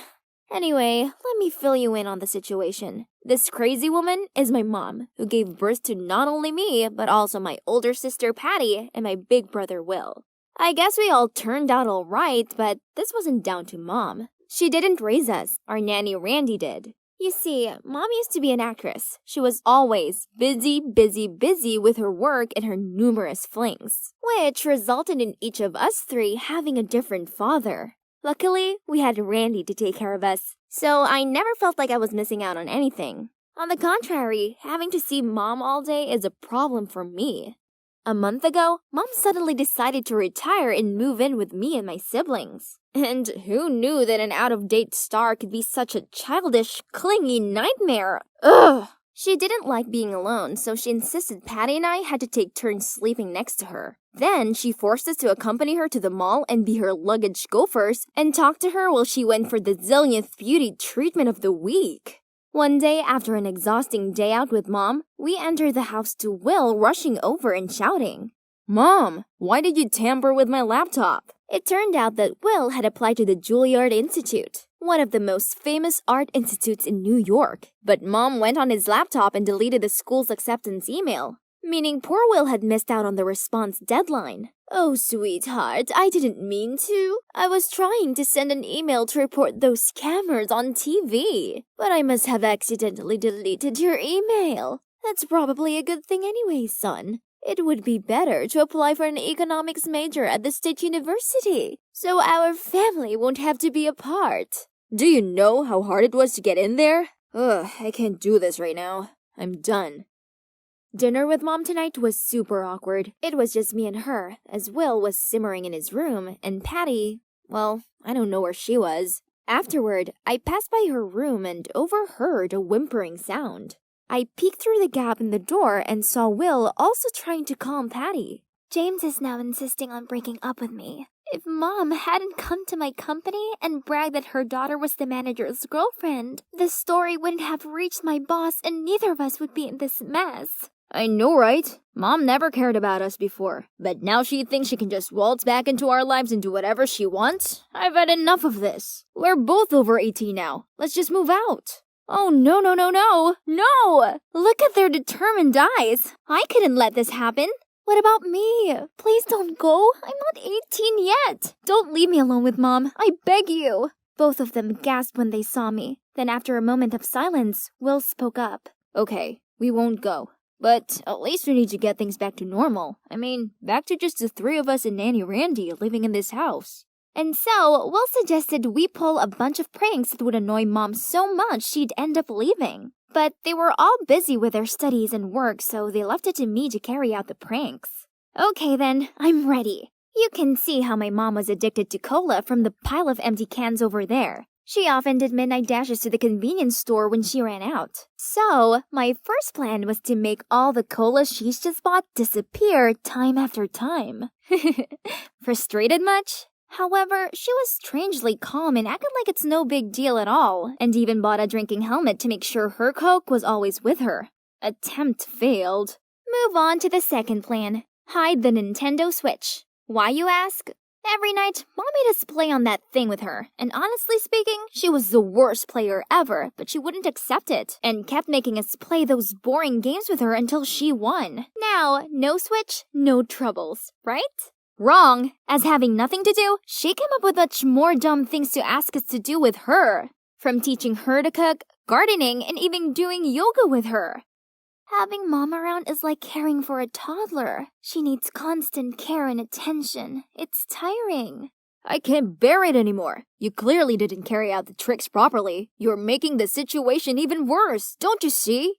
Anyway, let me fill you in on the situation. This crazy woman is my mom, who gave birth to not only me, but also my older sister Patty and my big brother Will. I guess we all turned out all right, but this wasn't down to Mom. She didn't raise us. Our nanny Randy did. You see, Mom used to be an actress. She was always busy with her work and her numerous flings, which resulted in each of us three having a different father. Luckily, we had Randy to take care of us, so I never felt like I was missing out on anything. On the contrary, having to see Mom all day is a problem for me. A month ago, Mom suddenly decided to retire and move in with me and my siblings. And who knew that an out-of-date star could be such a childish, clingy nightmare? Ugh! She didn't like being alone, so she insisted Patty and I had to take turns sleeping next to her. Then she forced us to accompany her to the mall and be her luggage gophers and talk to her while she went for the zillionth beauty treatment of the week. One day, after an exhausting day out with Mom, we entered the house to Will rushing over and shouting, "Mom, why did you tamper with my laptop?" It turned out that Will had applied to the Juilliard Institute, one of the most famous art institutes in New York. But Mom went on his laptop and deleted the school's acceptance email, meaning poor Will had missed out on the response deadline. "Oh, sweetheart, I didn't mean to. I was trying to send an email to report those scammers on TV, but I must have accidentally deleted your email. That's probably a good thing anyway, son. It would be better to apply for an economics major at the State University, so our family won't have to be apart. Do you know how hard it was to get in there? Ugh, I can't do this right now. I'm done." Dinner with Mom tonight was super awkward. It was just me and her, as Will was simmering in his room, and Patty, well, I don't know where she was. Afterward, I passed by her room and overheard a whimpering sound. I peeked through the gap in the door and saw Will also trying to calm Patty. "James is now insisting on breaking up with me. If Mom hadn't come to my company and bragged that her daughter was the manager's girlfriend, the story wouldn't have reached my boss and neither of us would be in this mess." I know, right? Mom never cared about us before, but now she thinks she can just waltz back into our lives and do whatever she wants? I've had enough of this. We're both over 18 now. Let's just move out. Oh, no. No! Look at their determined eyes. I couldn't let this happen. What about me? Please don't go. I'm not 18 yet. Don't leave me alone with Mom. I beg you. Both of them gasped when they saw me. Then after a moment of silence, Will spoke up. Okay, we won't go. But at least we need to get things back to normal. I mean, back to just the three of us and Nanny Randy living in this house. And so, Will suggested we pull a bunch of pranks that would annoy Mom so much she'd end up leaving. But they were all busy with their studies and work, so they left it to me to carry out the pranks. Okay then, I'm ready. You can see how my mom was addicted to cola from the pile of empty cans over there. She often did midnight dashes to the convenience store when she ran out. So, my first plan was to make all the cola she's just bought disappear time after time. Frustrated much? However, she was strangely calm and acted like it's no big deal at all, and even bought a drinking helmet to make sure her Coke was always with her. Attempt failed. Move on to the second plan. Hide the Nintendo Switch. Why, you ask? Every night, Mom made us play on that thing with her, and honestly speaking, she was the worst player ever, but she wouldn't accept it, and kept making us play those boring games with her until she won. Now, no Switch, no troubles, right? Wrong. As having nothing to do, she came up with much more dumb things to ask us to do with her. From teaching her to cook, gardening, and even doing yoga with her. Having Mom around is like caring for a toddler. She needs constant care and attention. It's tiring. I can't bear it anymore. You clearly didn't carry out the tricks properly. You're making the situation even worse, don't you see?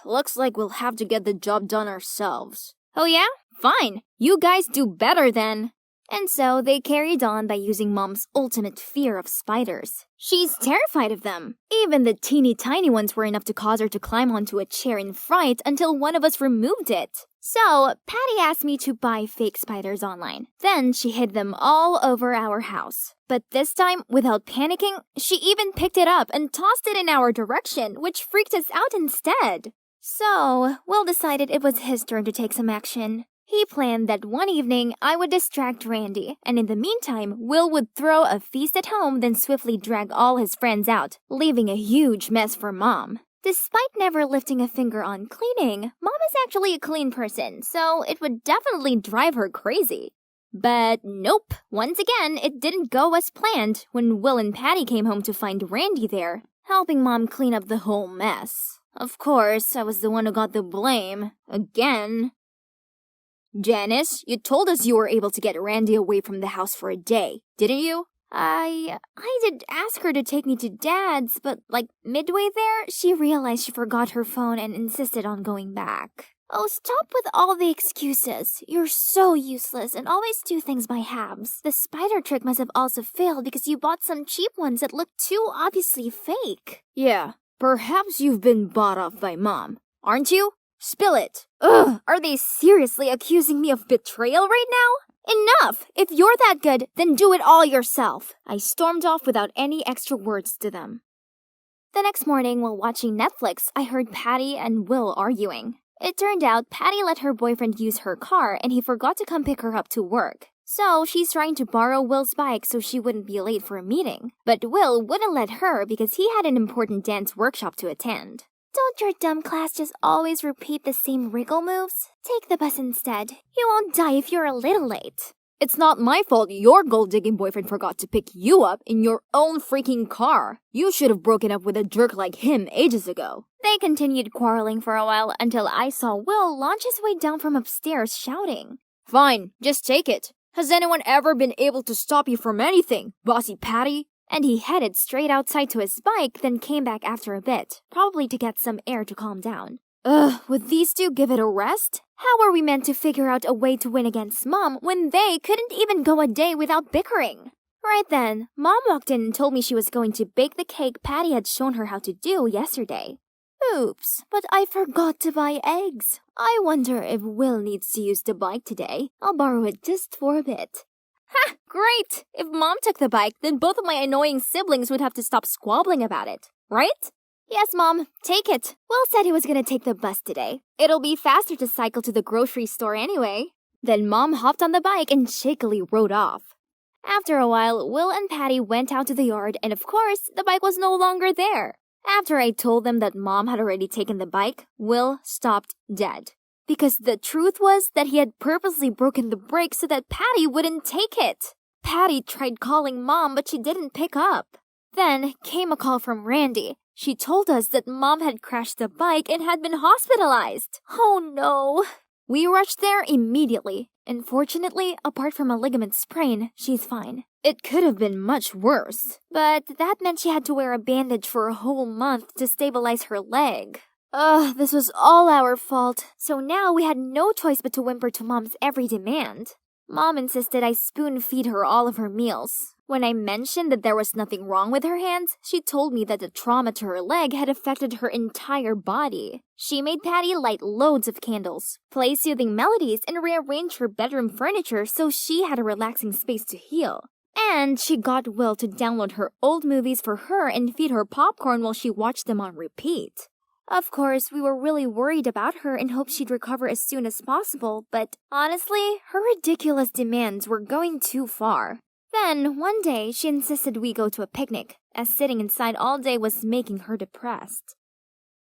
Looks like we'll have to get the job done ourselves. Oh yeah? Fine. You guys do better then. And so they carried on by using Mom's ultimate fear of spiders. She's terrified of them. Even the teeny tiny ones were enough to cause her to climb onto a chair in fright until one of us removed it. So, Patty asked me to buy fake spiders online. Then she hid them all over our house. But this time, without panicking, she even picked it up and tossed it in our direction, which freaked us out instead. So, Will decided it was his turn to take some action. He planned that one evening I would distract Randy, and in the meantime, Will would throw a feast at home, then swiftly drag all his friends out, leaving a huge mess for Mom. Despite never lifting a finger on cleaning, Mom is actually a clean person, so it would definitely drive her crazy. But nope, once again, it didn't go as planned when Will and Patty came home to find Randy there, helping Mom clean up the whole mess. Of course, I was the one who got the blame. Again. Janice, you told us you were able to get Randy away from the house for a day, didn't you? I did ask her to take me to Dad's, but midway there, she realized she forgot her phone and insisted on going back. Oh, stop with all the excuses. You're so useless and always do things by halves. The spider trick must have also failed because you bought some cheap ones that look too obviously fake. Yeah, perhaps you've been bought off by Mom, aren't you? Spill it. Ugh, are they seriously accusing me of betrayal right now? Enough! If you're that good, then do it all yourself. I stormed off without any extra words to them. The next morning, while watching Netflix, I heard Patty and Will arguing. It turned out Patty let her boyfriend use her car and he forgot to come pick her up to work. So she's trying to borrow Will's bike so she wouldn't be late for a meeting. But Will wouldn't let her because he had an important dance workshop to attend. Don't your dumb class just always repeat the same wriggle moves? Take the bus instead. You won't die if you're a little late. It's not my fault your gold-digging boyfriend forgot to pick you up in your own freaking car. You should have broken up with a jerk like him ages ago. They continued quarreling for a while until I saw Will launch his way down from upstairs shouting. Fine, just take it. Has anyone ever been able to stop you from anything, bossy Patty? And he headed straight outside to his bike, then came back after a bit, probably to get some air to calm down. Ugh, would these two give it a rest? How are we meant to figure out a way to win against Mom when they couldn't even go a day without bickering? Right then, Mom walked in and told me she was going to bake the cake Patty had shown her how to do yesterday. Oops, but I forgot to buy eggs. I wonder if Will needs to use the bike today. I'll borrow it just for a bit. Ha! Great! If Mom took the bike, then both of my annoying siblings would have to stop squabbling about it, right? Yes, Mom, take it. Will said he was gonna take the bus today. It'll be faster to cycle to the grocery store anyway. Then Mom hopped on the bike and shakily rode off. After a while, Will and Patty went out to the yard, and of course, the bike was no longer there. After I told them that Mom had already taken the bike, Will stopped dead. Because the truth was that he had purposely broken the brake so that Patty wouldn't take it. Patty tried calling Mom, but she didn't pick up. Then came a call from Randy. She told us that Mom had crashed the bike and had been hospitalized. Oh no. We rushed there immediately. And fortunately, apart from a ligament sprain, she's fine. It could have been much worse. But that meant she had to wear a bandage for a whole month to stabilize her leg. Ugh, this was all our fault. So now we had no choice but to whimper to Mom's every demand. Mom insisted I spoon-feed her all of her meals. When I mentioned that there was nothing wrong with her hands, she told me that the trauma to her leg had affected her entire body. She made Patty light loads of candles, play soothing melodies, and rearrange her bedroom furniture so she had a relaxing space to heal. And she got Will to download her old movies for her and feed her popcorn while she watched them on repeat. Of course, we were really worried about her and hoped she'd recover as soon as possible, but honestly, her ridiculous demands were going too far. Then, one day, she insisted we go to a picnic, as sitting inside all day was making her depressed.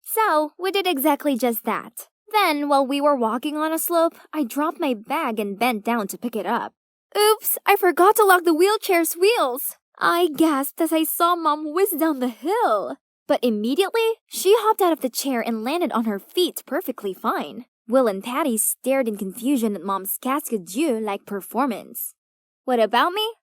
So, we did exactly just that. Then, while we were walking on a slope, I dropped my bag and bent down to pick it up. Oops, I forgot to lock the wheelchair's wheels! I gasped as I saw Mom whiz down the hill. But immediately, she hopped out of the chair and landed on her feet perfectly fine. Will and Patty stared in confusion at Mom's cascade-like performance. What about me?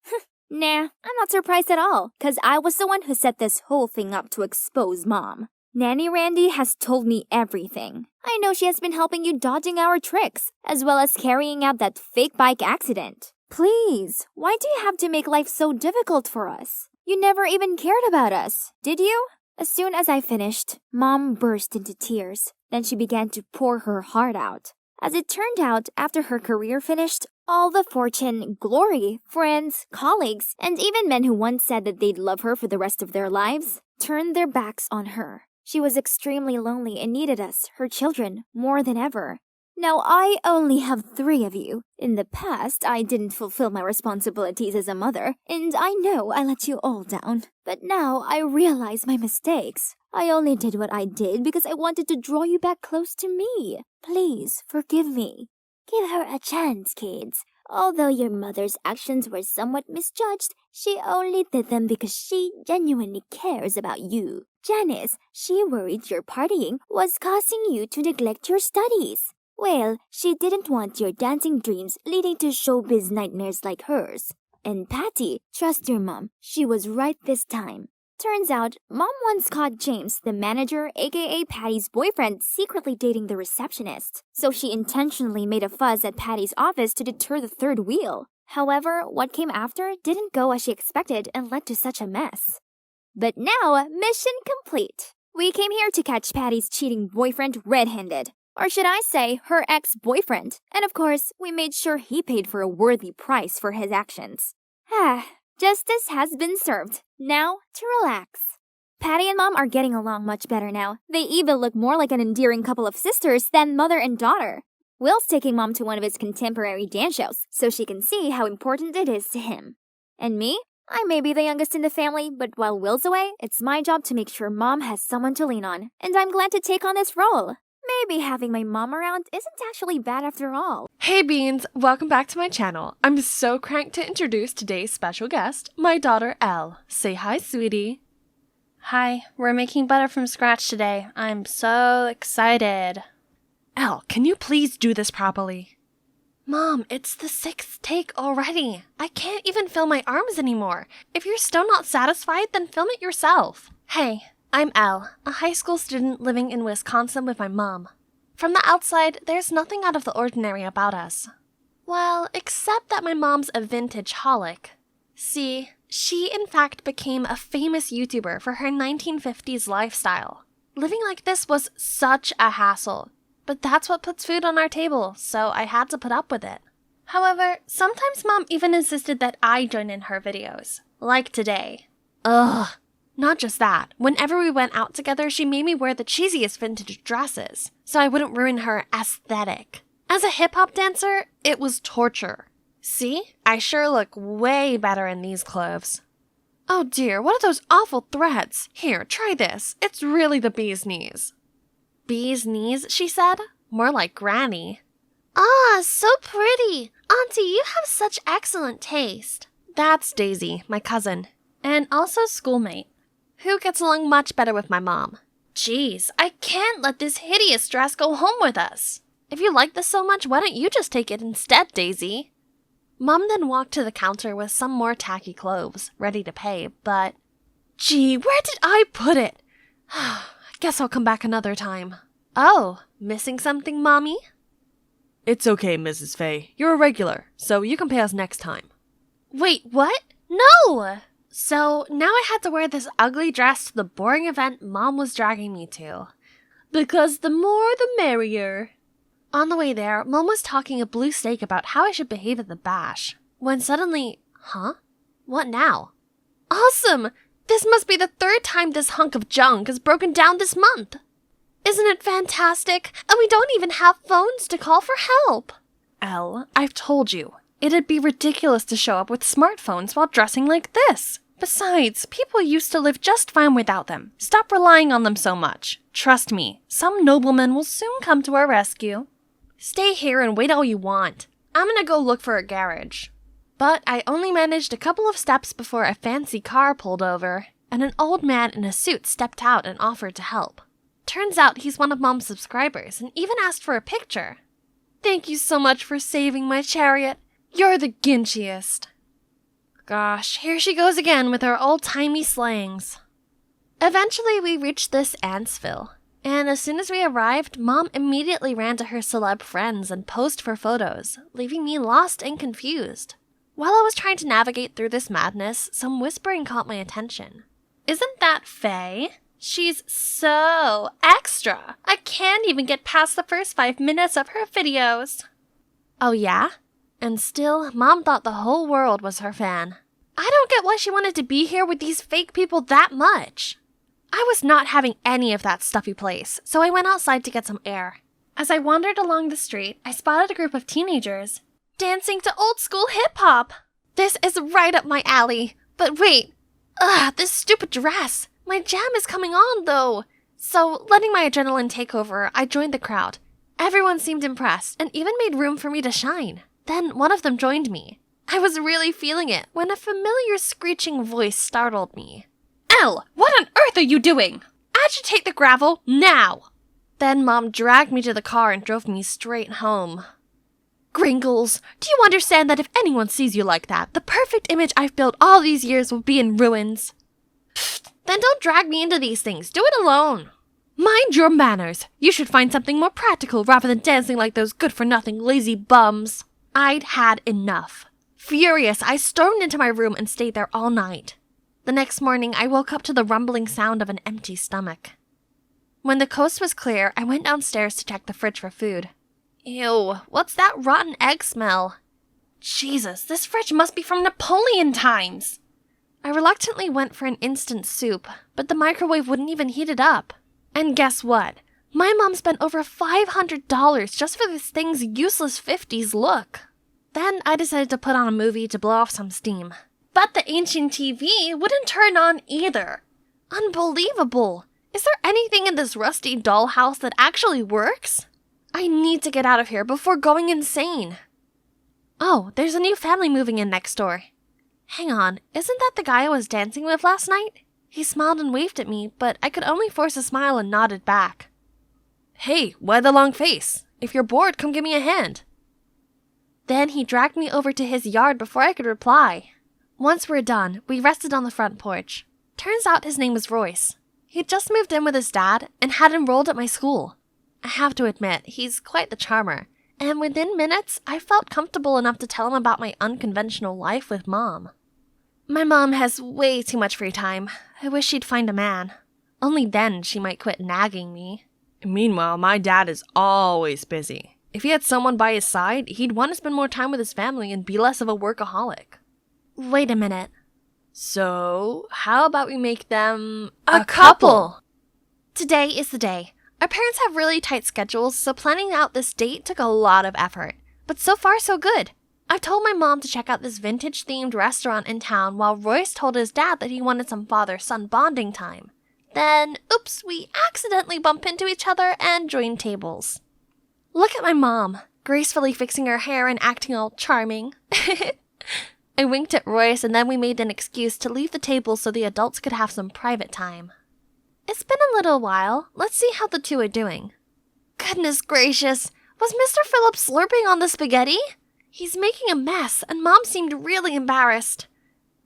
Nah, I'm not surprised at all, cause I was the one who set this whole thing up to expose Mom. Nanny Randy has told me everything. I know she has been helping you dodging our tricks, as well as carrying out that fake bike accident. Please, why do you have to make life so difficult for us? You never even cared about us, did you? As soon as I finished, Mom burst into tears. Then she began to pour her heart out. As it turned out, after her career finished, all the fortune, glory, friends, colleagues, and even men who once said that they'd love her for the rest of their lives, turned their backs on her. She was extremely lonely and needed us, her children, more than ever. Now, I only have 3 of you. In the past, I didn't fulfill my responsibilities as a mother, and I know I let you all down. But now I realize my mistakes. I only did what I did because I wanted to draw you back close to me. Please, forgive me. Give her a chance, kids. Although your mother's actions were somewhat misjudged, she only did them because she genuinely cares about you. Janice, she worried your partying was causing you to neglect your studies. Well, she didn't want your dancing dreams leading to showbiz nightmares like hers. And Patty, trust your mom, she was right this time. Turns out, Mom once caught James, the manager, aka Patty's boyfriend, secretly dating the receptionist. So she intentionally made a fuss at Patty's office to deter the third wheel. However, what came after didn't go as she expected and led to such a mess. But now, mission complete. We came here to catch Patty's cheating boyfriend red-handed. Or should I say, her ex-boyfriend. And of course, we made sure he paid for a worthy price for his actions. Justice has been served. Now to relax. Patty and Mom are getting along much better now. They even look more like an endearing couple of sisters than mother and daughter. Will's taking Mom to one of his contemporary dance shows so she can see how important it is to him. And me? I may be the youngest in the family, but while Will's away, it's my job to make sure Mom has someone to lean on. And I'm glad to take on this role. Maybe having my mom around isn't actually bad after all. Hey Beans, welcome back to my channel. I'm so cranked to introduce today's special guest, my daughter Elle. Say hi, sweetie. Hi, we're making butter from scratch today. I'm so excited. Elle, can you please do this properly? Mom, it's the 6th take already. I can't even film my arms anymore. If you're still not satisfied, then film it yourself. Hey, I'm Elle, a high school student living in Wisconsin with my mom. From the outside, there's nothing out of the ordinary about us. Well, except that my mom's a vintage holic. See, she in fact became a famous YouTuber for her 1950s lifestyle. Living like this was such a hassle, but that's what puts food on our table, so I had to put up with it. However, sometimes Mom even insisted that I join in her videos, like today. Ugh. Not just that, whenever we went out together, she made me wear the cheesiest vintage dresses, so I wouldn't ruin her aesthetic. As a hip-hop dancer, it was torture. See? I sure look way better in these clothes. Oh dear, what are those awful threads? Here, try this. It's really the bee's knees. Bee's knees, she said? More like granny. Ah, so pretty. Auntie, you have such excellent taste. That's Daisy, my cousin, and also schoolmate, who gets along much better with my mom. Jeez, I can't let this hideous dress go home with us. If you like this so much, why don't you just take it instead, Daisy? Mom then walked to the counter with some more tacky clothes, ready to pay, but... Gee, where did I put it? Guess I'll come back another time. Oh, missing something, Mommy? It's okay, Mrs. Faye. You're a regular, so you can pay us next time. Wait, what? No! So now I had to wear this ugly dress to the boring event Mom was dragging me to. Because the more the merrier. On the way there, Mom was talking a blue steak about how I should behave at the bash, when suddenly, huh? What now? Awesome! This must be the 3rd time this hunk of junk has broken down this month. Isn't it fantastic? And we don't even have phones to call for help. Elle, I've told you, it'd be ridiculous to show up with smartphones while dressing like this. Besides, people used to live just fine without them. Stop relying on them so much. Trust me, some nobleman will soon come to our rescue. Stay here and wait all you want. I'm gonna go look for a garage. But I only managed a couple of steps before a fancy car pulled over, and an old man in a suit stepped out and offered to help. Turns out he's one of Mom's subscribers and even asked for a picture. Thank you so much for saving my chariot. You're the ginchiest. Gosh, here she goes again with her old-timey slangs. Eventually, we reached this Antsville, and as soon as we arrived, Mom immediately ran to her celeb friends and posed for photos, leaving me lost and confused. While I was trying to navigate through this madness, some whispering caught my attention. Isn't that Faye? She's so extra. I can't even get past the first 5 minutes of her videos. Oh yeah? And still, Mom thought the whole world was her fan. I don't get why she wanted to be here with these fake people that much. I was not having any of that stuffy place, so I went outside to get some air. As I wandered along the street, I spotted a group of teenagers dancing to old school hip-hop. This is right up my alley. But wait, this stupid dress. My jam is coming on, though. So, letting my adrenaline take over, I joined the crowd. Everyone seemed impressed and even made room for me to shine. Then one of them joined me. I was really feeling it when a familiar screeching voice startled me. Elle, what on earth are you doing? Agitate the gravel now! Then Mom dragged me to the car and drove me straight home. Gringles, do you understand that if anyone sees you like that, the perfect image I've built all these years will be in ruins? Pfft, then don't drag me into these things. Do it alone. Mind your manners. You should find something more practical rather than dancing like those good-for-nothing lazy bums. I'd had enough. Furious, I stormed into my room and stayed there all night. The next morning, I woke up to the rumbling sound of an empty stomach. When the coast was clear, I went downstairs to check the fridge for food. Ew, what's that rotten egg smell? Jesus, this fridge must be from Napoleon times! I reluctantly went for an instant soup, but the microwave wouldn't even heat it up. And guess what? My mom spent over $500 just for this thing's useless 50s look. Then I decided to put on a movie to blow off some steam. But the ancient TV wouldn't turn on either. Unbelievable! Is there anything in this rusty dollhouse that actually works? I need to get out of here before going insane. Oh, there's a new family moving in next door. Hang on, isn't that the guy I was dancing with last night? He smiled and waved at me, but I could only force a smile and nodded back. Hey, why the long face? If you're bored, come give me a hand. Then he dragged me over to his yard before I could reply. Once we're done, we rested on the front porch. Turns out his name was Royce. He'd just moved in with his dad and had enrolled at my school. I have to admit, he's quite the charmer, and within minutes, I felt comfortable enough to tell him about my unconventional life with Mom. My mom has way too much free time. I wish she'd find a man. Only then she might quit nagging me. Meanwhile, my dad is always busy. If he had someone by his side, he'd want to spend more time with his family and be less of a workaholic. Wait a minute. So, how about we make them A couple! Today is the day. Our parents have really tight schedules, so planning out this date took a lot of effort. But so far, so good. I've told my mom to check out this vintage-themed restaurant in town while Royce told his dad that he wanted some father-son bonding time. Then, oops, we accidentally bump into each other and join tables. Look at my mom, gracefully fixing her hair and acting all charming. I winked at Royce and then we made an excuse to leave the table so the adults could have some private time. It's been a little while. Let's see how the two are doing. Goodness gracious, was Mr. Phillips slurping on the spaghetti? He's making a mess, and Mom seemed really embarrassed.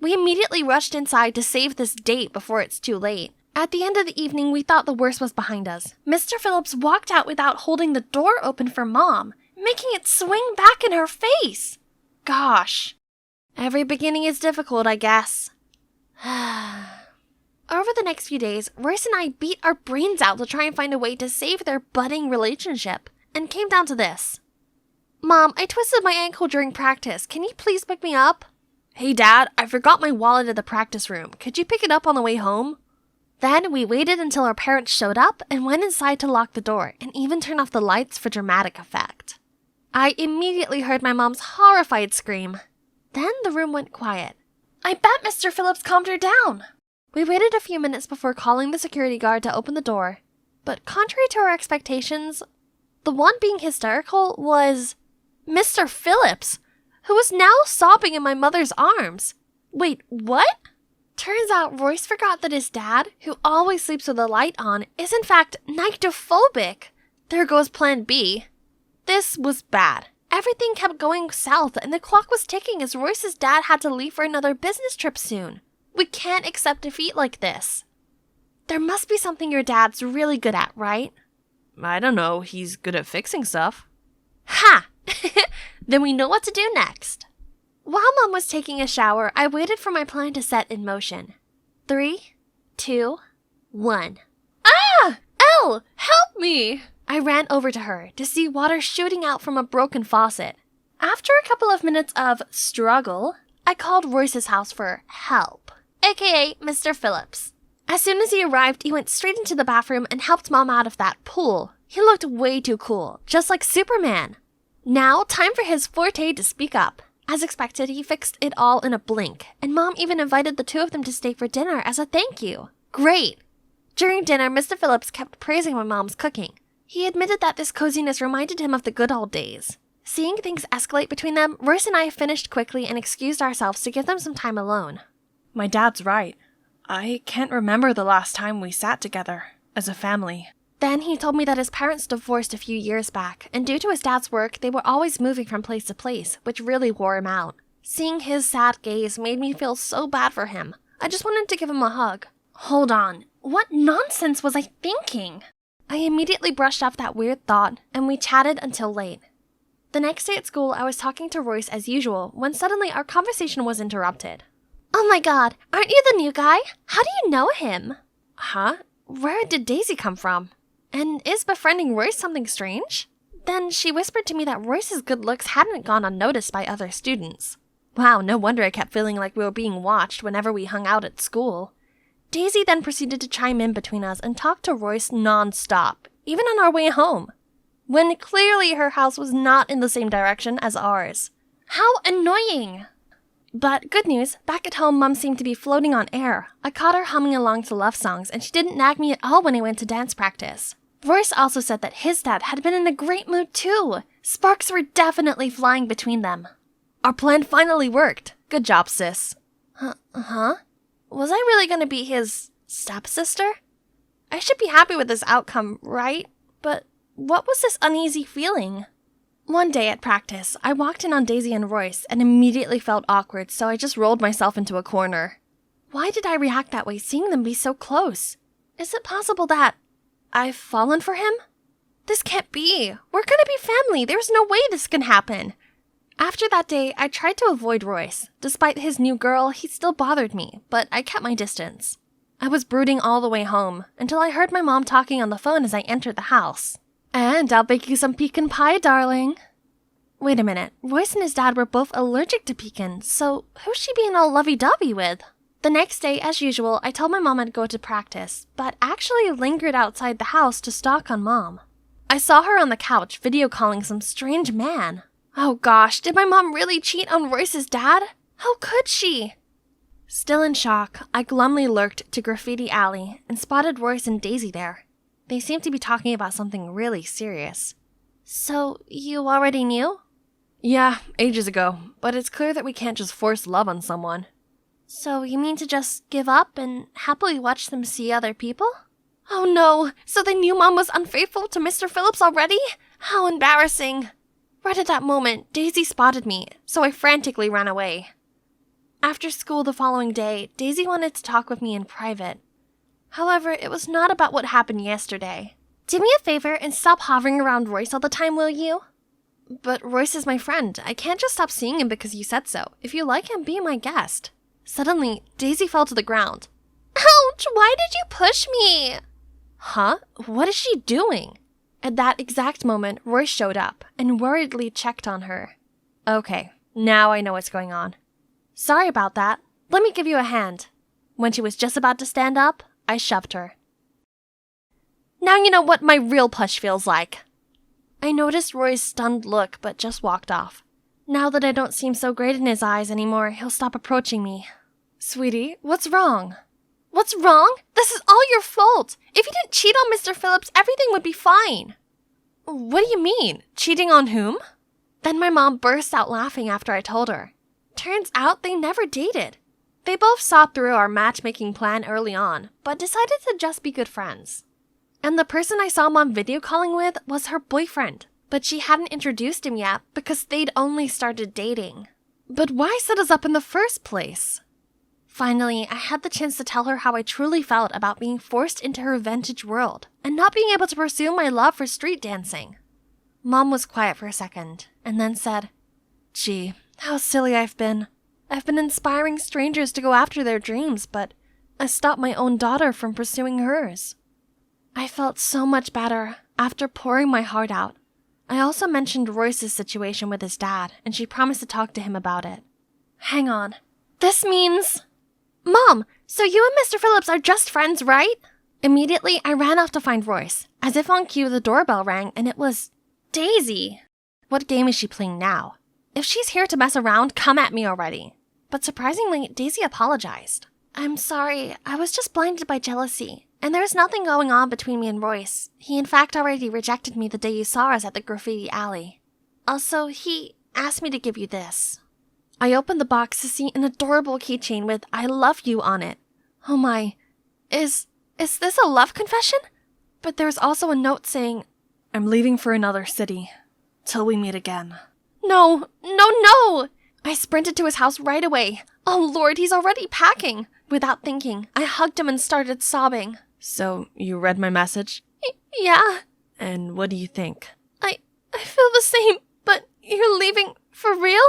We immediately rushed inside to save this date before it's too late. At the end of the evening, we thought the worst was behind us. Mr. Phillips walked out without holding the door open for Mom, making it swing back in her face. Gosh. Every beginning is difficult, I guess. Over the next few days, Royce and I beat our brains out to try and find a way to save their budding relationship, and came down to this. Mom, I twisted my ankle during practice. Can you please pick me up? Hey, Dad, I forgot my wallet at the practice room. Could you pick it up on the way home? Then we waited until our parents showed up and went inside to lock the door and even turn off the lights for dramatic effect. I immediately heard my mom's horrified scream. Then the room went quiet. I bet Mr. Phillips calmed her down. We waited a few minutes before calling the security guard to open the door. But contrary to our expectations, the one being hysterical was Mr. Phillips, who was now sobbing in my mother's arms. Wait, what? Turns out Royce forgot that his dad, who always sleeps with the light on, is in fact nyctophobic. There goes plan B. This was bad. Everything kept going south and the clock was ticking as Royce's dad had to leave for another business trip soon. We can't accept defeat like this. There must be something your dad's really good at, right? I don't know, he's good at fixing stuff. Ha! Then we know what to do next. While Mom was taking a shower, I waited for my plan to set in motion. 3, 2, 1. Ah! Elle! Help me! I ran over to her to see water shooting out from a broken faucet. After a couple of minutes of struggle, I called Royce's house for help, aka Mr. Phillips. As soon as he arrived, he went straight into the bathroom and helped Mom out of that pool. He looked way too cool, just like Superman. Now, time for his forte to speak up. As expected, he fixed it all in a blink, and Mom even invited the two of them to stay for dinner as a thank you. Great! During dinner, Mr. Phillips kept praising my mom's cooking. He admitted that this coziness reminded him of the good old days. Seeing things escalate between them, Royce and I finished quickly and excused ourselves to give them some time alone. My dad's right. I can't remember the last time we sat together as a family. Then he told me that his parents divorced a few years back, and due to his dad's work, they were always moving from place to place, which really wore him out. Seeing his sad gaze made me feel so bad for him. I just wanted to give him a hug. Hold on. What nonsense was I thinking? I immediately brushed off that weird thought, and we chatted until late. The next day at school, I was talking to Royce as usual, when suddenly our conversation was interrupted. Oh my god, aren't you the new guy? How do you know him? Huh? Where did Daisy come from? And is befriending Royce something strange? Then she whispered to me that Royce's good looks hadn't gone unnoticed by other students. Wow, no wonder I kept feeling like we were being watched whenever we hung out at school. Daisy then proceeded to chime in between us and talk to Royce non-stop, even on our way home, when clearly her house was not in the same direction as ours. How annoying! But good news, back at home, Mum seemed to be floating on air. I caught her humming along to love songs, and she didn't nag me at all when I went to dance practice. Royce also said that his dad had been in a great mood too. Sparks were definitely flying between them. Our plan finally worked. Good job, sis. Huh? Was I really gonna be his stepsister? I should be happy with this outcome, right? But what was this uneasy feeling? One day at practice, I walked in on Daisy and Royce and immediately felt awkward, so I just rolled myself into a corner. Why did I react that way seeing them be so close? Is it possible that I've fallen for him? This can't be. We're gonna be family. There's no way this can happen. After that day, I tried to avoid Royce. Despite his new girl, he still bothered me, but I kept my distance. I was brooding all the way home until I heard my mom talking on the phone as I entered the house. And I'll bake you some pecan pie, darling. Wait a minute. Royce and his dad were both allergic to pecans, so who's she being all lovey-dovey with? The next day, as usual, I told my mom I'd go to practice, but actually lingered outside the house to stalk on Mom. I saw her on the couch video calling some strange man. Oh gosh, did my mom really cheat on Royce's dad? How could she? Still in shock, I glumly lurked to Graffiti Alley and spotted Royce and Daisy there. They seemed to be talking about something really serious. So, you already knew? Yeah, ages ago, but it's clear that we can't just force love on someone. So you mean to just give up and happily watch them see other people? Oh no, so they knew Mom was unfaithful to Mr. Phillips already? How embarrassing. Right at that moment, Daisy spotted me, so I frantically ran away. After school the following day, Daisy wanted to talk with me in private. However, it was not about what happened yesterday. Do me a favor and stop hovering around Royce all the time, will you? But Royce is my friend. I can't just stop seeing him because you said so. If you like him, be my guest. Suddenly, Daisy fell to the ground. Ouch! Why did you push me? Huh? What is she doing? At that exact moment, Royce showed up and worriedly checked on her. Okay, now I know what's going on. Sorry about that. Let me give you a hand. When she was just about to stand up, I shoved her. Now you know what my real push feels like. I noticed Roy's stunned look, but just walked off. Now that I don't seem so great in his eyes anymore, he'll stop approaching me. Sweetie, what's wrong? What's wrong? This is all your fault. If you didn't cheat on Mr. Phillips, everything would be fine. What do you mean? Cheating on whom? Then my mom burst out laughing after I told her. Turns out they never dated. They both saw through our matchmaking plan early on, but decided to just be good friends. And the person I saw Mom video calling with was her boyfriend, but she hadn't introduced him yet because they'd only started dating. But why set us up in the first place? Finally, I had the chance to tell her how I truly felt about being forced into her vintage world and not being able to pursue my love for street dancing. Mom was quiet for a second and then said, Gee, how silly I've been. I've been inspiring strangers to go after their dreams, but I stopped my own daughter from pursuing hers. I felt so much better after pouring my heart out. I also mentioned Royce's situation with his dad, and she promised to talk to him about it. Hang on. This means... Mom, so you and Mr. Phillips are just friends, right? Immediately, I ran off to find Royce. As if on cue, the doorbell rang, and it was... Daisy! What game is she playing now? If she's here to mess around, come at me already. But surprisingly, Daisy apologized. I'm sorry, I was just blinded by jealousy. And there's nothing going on between me and Royce. He in fact already rejected me the day you saw us at the Graffiti Alley. Also, he asked me to give you this. I opened the box to see an adorable keychain with I love you on it. Oh my, is this a love confession? But there's also a note saying, I'm leaving for another city. Till we meet again. No! I sprinted to his house right away. Oh Lord, he's already packing. Without thinking, I hugged him and started sobbing. So, you read my message? Yeah. And what do you think? I feel the same, but you're leaving for real?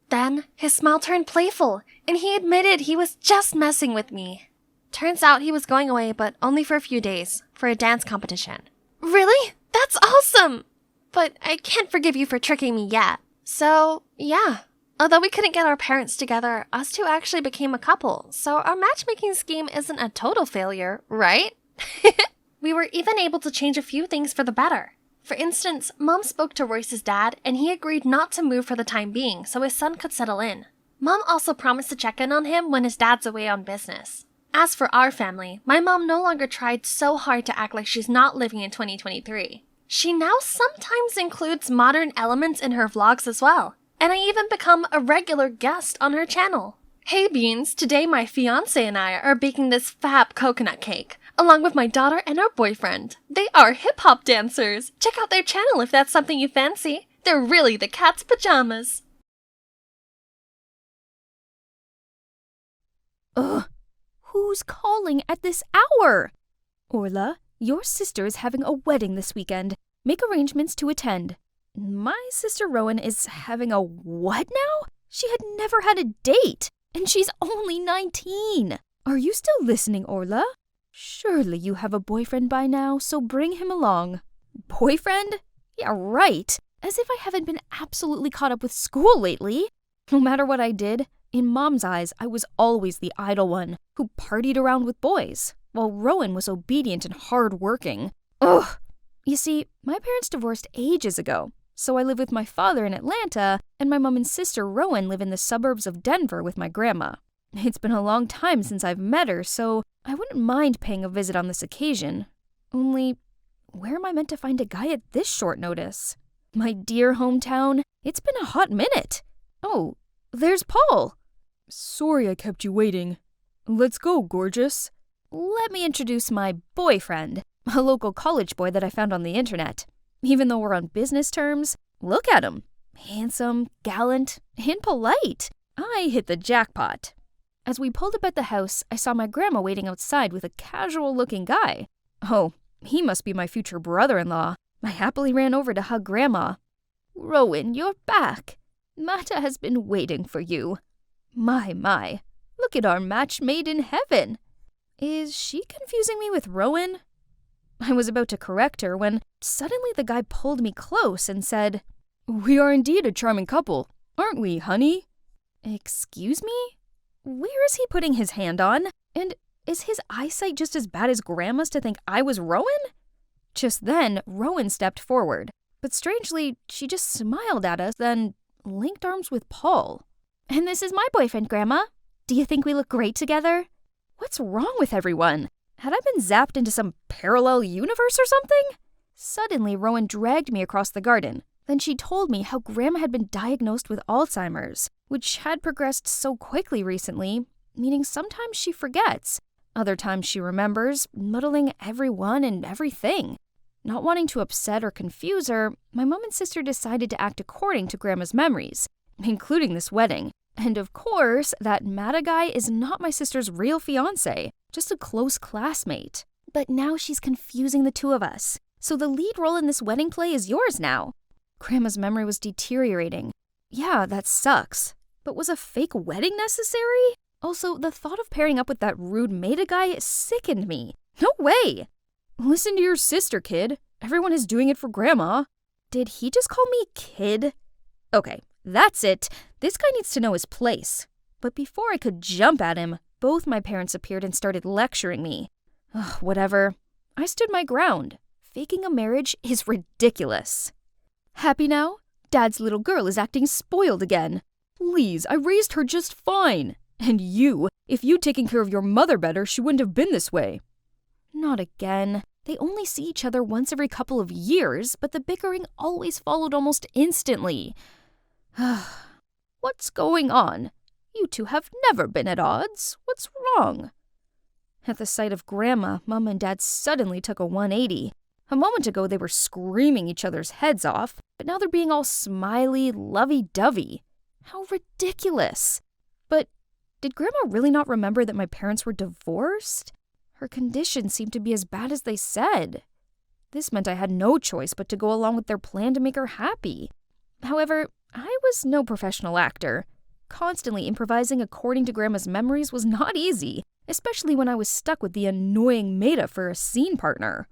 Then, his smile turned playful, and he admitted he was just messing with me. Turns out he was going away, but only for a few days, for a dance competition. Really? That's awesome! But I can't forgive you for tricking me yet. So, yeah. Although we couldn't get our parents together, us two actually became a couple, so our matchmaking scheme isn't a total failure, right? We were even able to change a few things for the better. For instance, Mom spoke to Royce's dad, and he agreed not to move for the time being so his son could settle in. Mom also promised to check in on him when his dad's away on business. As for our family, my mom no longer tried so hard to act like she's not living in 2023. She now sometimes includes modern elements in her vlogs as well, and I even become a regular guest on her channel. Hey Beans, today my fiance and I are baking this fab coconut cake, along with my daughter and our boyfriend. They are hip-hop dancers. Check out their channel if that's something you fancy. They're really the cat's pajamas. Ugh, who's calling at this hour? Orla, your sister is having a wedding this weekend. Make arrangements to attend. My sister Rowan is having a what now? She had never had a date, and she's only 19. Are you still listening, Orla? Surely you have a boyfriend by now, so bring him along. Boyfriend? Yeah, right. As if I haven't been absolutely caught up with school lately. No matter what I did, in Mom's eyes, I was always the idle one who partied around with boys, while Rowan was obedient and hard-working. Ugh! You see, my parents divorced ages ago, so I live with my father in Atlanta, and my mom and sister Rowan live in the suburbs of Denver with my grandma. It's been a long time since I've met her, so I wouldn't mind paying a visit on this occasion. Only, where am I meant to find a guy at this short notice? My dear hometown, it's been a hot minute. Oh, there's Paul. Sorry I kept you waiting. Let's go, gorgeous. Let me introduce my boyfriend, a local college boy that I found on the internet. Even though we're on business terms, look at him. Handsome, gallant, and polite. I hit the jackpot. As we pulled up at the house, I saw my grandma waiting outside with a casual-looking guy. Oh, he must be my future brother-in-law. I happily ran over to hug Grandma. Rowan, you're back. Mata has been waiting for you. My, look at our match made in heaven. Is she confusing me with Rowan? I was about to correct her when suddenly the guy pulled me close and said, We are indeed a charming couple, aren't we, honey? Excuse me? Where is he putting his hand on? And is his eyesight just as bad as Grandma's to think I was Rowan? Just then, Rowan stepped forward, but strangely, she just smiled at us, then linked arms with Paul. And this is my boyfriend, Grandma. Do you think we look great together? What's wrong with everyone? Had I been zapped into some parallel universe or something? Suddenly, Rowan dragged me across the garden. Then she told me how Grandma had been diagnosed with Alzheimer's, which had progressed so quickly recently, meaning sometimes she forgets. Other times she remembers, muddling everyone and everything. Not wanting to upset or confuse her, my mom and sister decided to act according to Grandma's memories, including this wedding. And of course, that Mata guy is not my sister's real fiancé, just a close classmate. But now she's confusing the two of us, so the lead role in this wedding play is yours now. Grandma's memory was deteriorating. Yeah, that sucks. But was a fake wedding necessary? Also, the thought of pairing up with that rude Mata guy sickened me. No way! Listen to your sister, kid. Everyone is doing it for Grandma. Did he just call me kid? Okay, that's it. This guy needs to know his place. But before I could jump at him, both my parents appeared and started lecturing me. Ugh, whatever. I stood my ground. Faking a marriage is ridiculous. Happy now? Dad's little girl is acting spoiled again. Please, I raised her just fine. And you, if you'd taken care of your mother better, she wouldn't have been this way. Not again. They only see each other once every couple of years, but the bickering always followed almost instantly. What's going on? You two have never been at odds. What's wrong? At the sight of Grandma, Mom and Dad suddenly took a 180. A moment ago, they were screaming each other's heads off, but now they're being all smiley, lovey-dovey. How ridiculous. But did Grandma really not remember that my parents were divorced? Her condition seemed to be as bad as they said. This meant I had no choice but to go along with their plan to make her happy. However, I was no professional actor. Constantly improvising according to Grandma's memories was not easy, especially when I was stuck with the annoying Maida for a scene partner.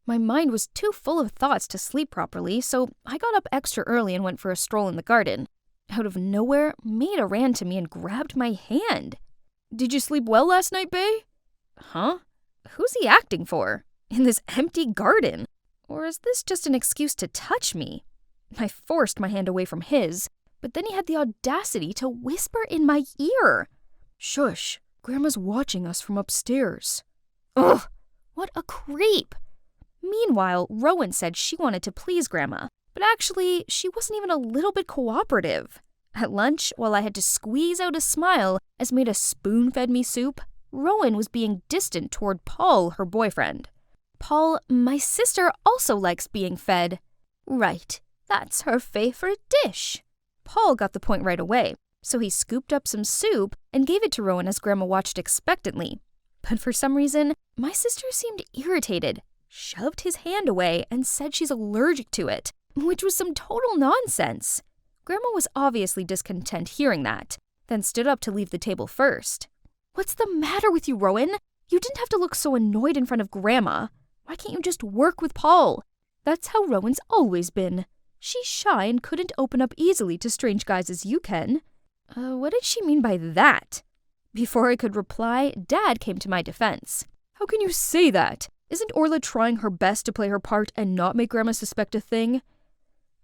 My mind was too full of thoughts to sleep properly, so I got up extra early and went for a stroll in the garden. Out of nowhere, Maida ran to me and grabbed my hand. "Did you sleep well last night, Bae?" Huh? Who's he acting for? In this empty garden? Or is this just an excuse to touch me? I forced my hand away from his, but then he had the audacity to whisper in my ear. "Shush, Grandma's watching us from upstairs." Ugh, what a creep. Meanwhile, Rowan said she wanted to please Grandma, but actually, she wasn't even a little bit cooperative. At lunch, while I had to squeeze out a smile as Maida spoon-fed me soup, Rowan was being distant toward Paul, her boyfriend. "Paul, my sister also likes being fed." "Right, that's her favorite dish." Paul got the point right away, so he scooped up some soup and gave it to Rowan as Grandma watched expectantly. But for some reason, my sister seemed irritated, shoved his hand away, and said she's allergic to it, which was some total nonsense. Grandma was obviously discontent hearing that, then stood up to leave the table first. "What's the matter with you, Rowan? You didn't have to look so annoyed in front of Grandma. Why can't you just work with Paul?" "That's how Rowan's always been. She's shy and couldn't open up easily to strange guys as you can." What did she mean by that? Before I could reply, Dad came to my defense. "How can you say that? Isn't Orla trying her best to play her part and not make Grandma suspect a thing?"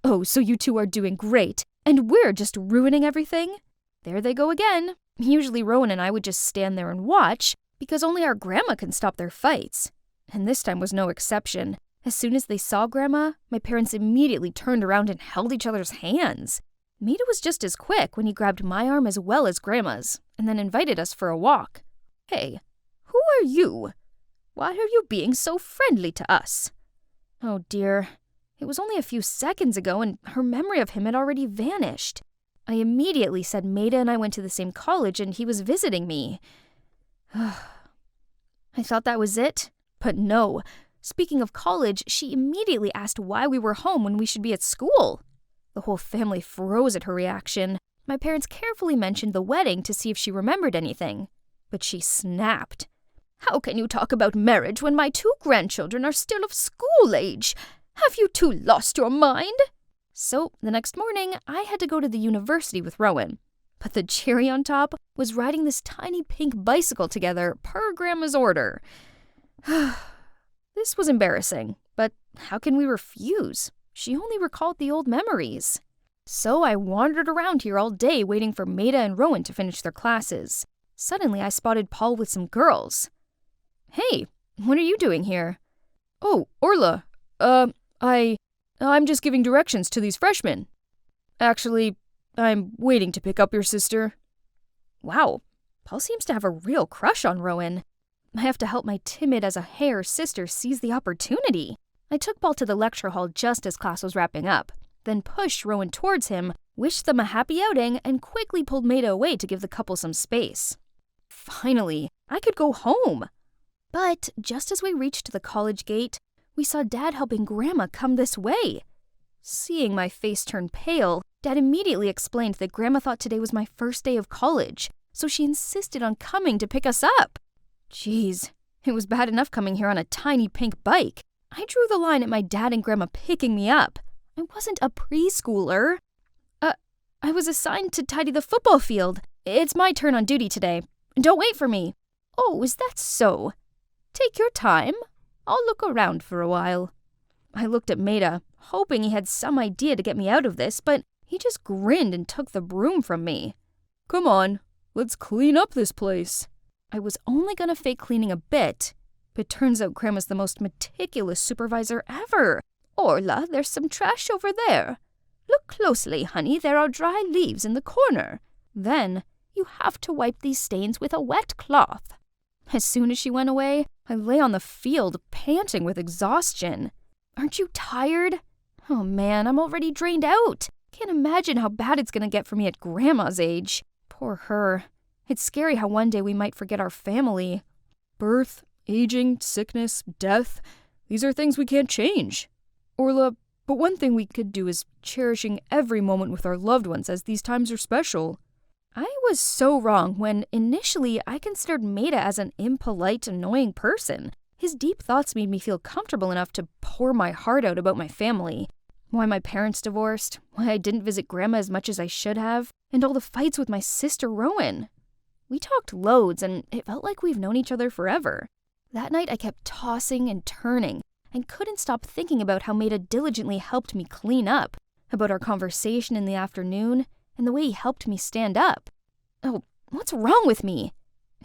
"Oh, so you two are doing great, and we're just ruining everything?" There they go again. Usually Rowan and I would just stand there and watch, because only our Grandma can stop their fights. And this time was no exception. As soon as they saw Grandma, my parents immediately turned around and held each other's hands. Maida was just as quick when he grabbed my arm as well as Grandma's, and then invited us for a walk. "Hey, who are you? Why are you being so friendly to us?" Oh dear, it was only a few seconds ago and her memory of him had already vanished. I immediately said Maida and I went to the same college and he was visiting me. I thought that was it, but no. Speaking of college, she immediately asked why we were home when we should be at school. The whole family froze at her reaction. My parents carefully mentioned the wedding to see if she remembered anything, but she snapped. "How can you talk about marriage when my 2 grandchildren are still of school age? Have you two lost your mind?" So the next morning, I had to go to the university with Rowan. But the cherry on top was riding this tiny pink bicycle together per Grandma's order. This was embarrassing, but how can we refuse? She only recalled the old memories. So I wandered around here all day waiting for Maida and Rowan to finish their classes. Suddenly I spotted Paul with some girls. "Hey, what are you doing here?" "Oh, Orla, I'm just giving directions to these freshmen. Actually, I'm waiting to pick up your sister." Wow, Paul seems to have a real crush on Rowan. I have to help my timid as a hare sister seize the opportunity. I took Paul to the lecture hall just as class was wrapping up, then pushed Rowan towards him, wished them a happy outing, and quickly pulled Maida away to give the couple some space. Finally, I could go home. But just as we reached the college gate, we saw Dad helping Grandma come this way. Seeing my face turn pale, Dad immediately explained that Grandma thought today was my first day of college, so she insisted on coming to pick us up. Jeez, it was bad enough coming here on a tiny pink bike. I drew the line at my dad and Grandma picking me up. I wasn't a preschooler. I was assigned to tidy the football field. It's my turn on duty today. Don't wait for me. Oh, is that so? Take your time. I'll look around for a while. I looked at Maida, hoping he had some idea to get me out of this, but he just grinned and took the broom from me. "Come on, let's clean up this place." I was only gonna fake cleaning a bit, But turns out Grandma's the most meticulous supervisor ever. Orla, there's some trash over there. Look closely, honey, there are dry leaves in the corner. Then you have to wipe these stains with a wet cloth. As soon as she went away, I lay on the field panting with exhaustion. Aren't you tired? Oh man, I'm already drained out. Can't imagine how bad it's gonna get for me at Grandma's age. Poor her. It's scary how one day we might forget our family. Birth, aging, sickness, death, these are things we can't change. Orla, but one thing we could do is cherishing every moment with our loved ones, as these times are special. I was so wrong when initially I considered Maida as an impolite, annoying person. His deep thoughts made me feel comfortable enough to pour my heart out about my family. Why my parents divorced, why I didn't visit Grandma as much as I should have, and all the fights with my sister Rowan. We talked loads, and it felt like we've known each other forever. That night I kept tossing and turning, and couldn't stop thinking about how Maida diligently helped me clean up, about our conversation in the afternoon, and the way he helped me stand up. Oh, what's wrong with me?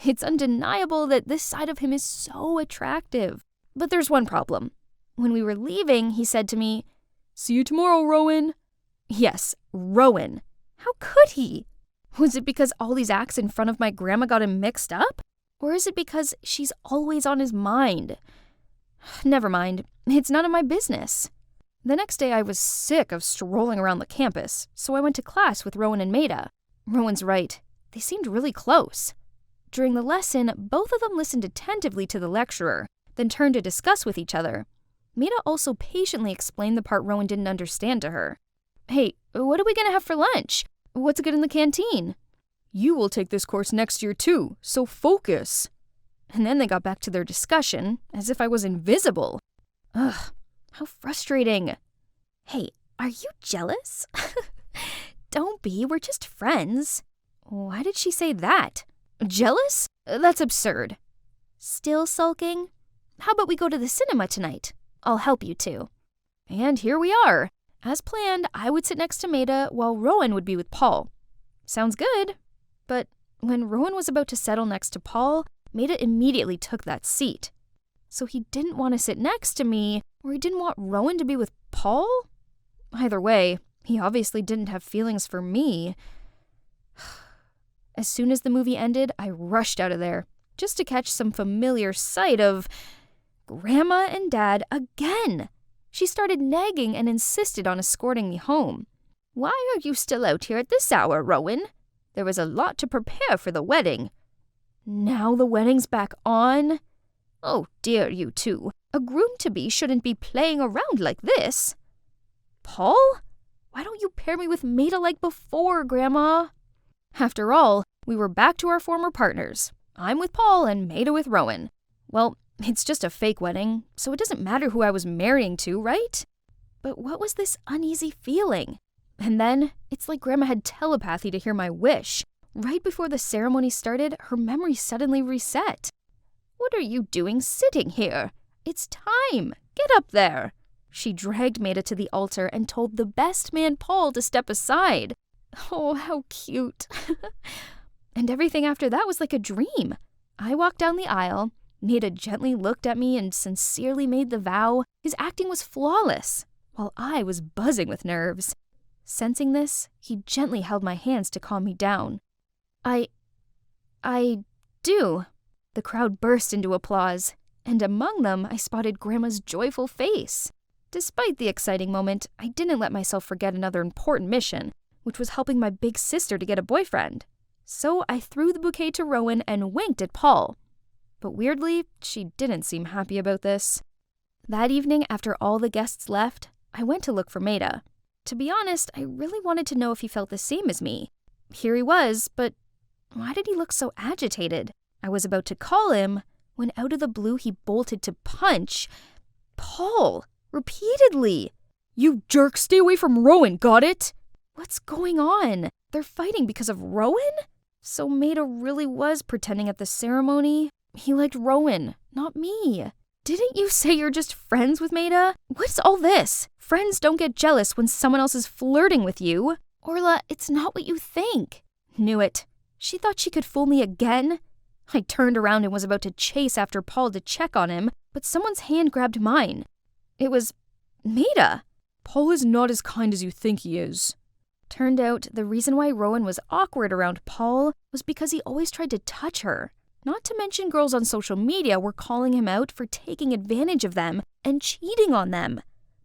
It's undeniable that this side of him is so attractive. But there's one problem. When we were leaving, he said to me, "See you tomorrow, Rowan." Yes, Rowan. How could he? Was it because all these acts in front of my grandma got him mixed up? Or is it because she's always on his mind? Never mind. It's none of my business. The next day I was sick of strolling around the campus, so I went to class with Rowan and Maida. Rowan's right. They seemed really close. During the lesson, both of them listened attentively to the lecturer, then turned to discuss with each other. Maida also patiently explained the part Rowan didn't understand to her. "Hey, what are we going to have for lunch? What's good in the canteen?" "You will take this course next year too, so focus." And then they got back to their discussion, as if I was invisible. Ugh, how frustrating. Hey, are you jealous? Don't be, we're just friends. Why did she say that? Jealous? That's absurd. Still sulking? How about we go to the cinema tonight? I'll help you too. And here we are. As planned, I would sit next to Maida while Rowan would be with Paul. Sounds good. But when Rowan was about to settle next to Paul, Maida immediately took that seat. So he didn't want to sit next to me, or he didn't want Rowan to be with Paul? Either way, he obviously didn't have feelings for me. As soon as the movie ended, I rushed out of there, just to catch some familiar sight of Grandma and Dad again. She started nagging and insisted on escorting me home. "Why are you still out here at this hour, Rowan? There was a lot to prepare for the wedding." Now the wedding's back on? Oh dear, you two. A groom-to-be shouldn't be playing around like this. Paul? Why don't you pair me with Maida like before, Grandma? After all, we were back to our former partners. I'm with Paul and Maida with Rowan. Well, it's just a fake wedding, so it doesn't matter who I was marrying to, right? But what was this uneasy feeling? And then, it's like Grandma had telepathy to hear my wish. Right before the ceremony started, her memory suddenly reset. "What are you doing sitting here? It's time. Get up there." She dragged Maida to the altar and told the best man, Paul, to step aside. Oh, how cute. And everything after that was like a dream. I walked down the aisle. Maida gently looked at me and sincerely made the vow. His acting was flawless, while I was buzzing with nerves. Sensing this, he gently held my hands to calm me down. I do. The crowd burst into applause, and among them I spotted Grandma's joyful face. Despite the exciting moment, I didn't let myself forget another important mission, which was helping my big sister to get a boyfriend. So I threw the bouquet to Rowan and winked at Paul. But weirdly, she didn't seem happy about this. That evening, after all the guests left, I went to look for Maida. To be honest, I really wanted to know if he felt the same as me. Here he was, but why did he look so agitated? I was about to call him when out of the blue he bolted to punch Paul repeatedly. "You jerk, stay away from Rowan, got it?" What's going on? They're fighting because of Rowan? So Maida really was pretending at the ceremony? He liked Rowan, not me. Didn't you say you're just friends with Maida? What's all this? Friends don't get jealous when someone else is flirting with you. Orla, it's not what you think. Knew it. She thought she could fool me again? I turned around and was about to chase after Paul to check on him, but someone's hand grabbed mine. It was Maida. Paul is not as kind as you think he is. Turned out the reason why Rowan was awkward around Paul was because he always tried to touch her. Not to mention girls on social media were calling him out for taking advantage of them and cheating on them.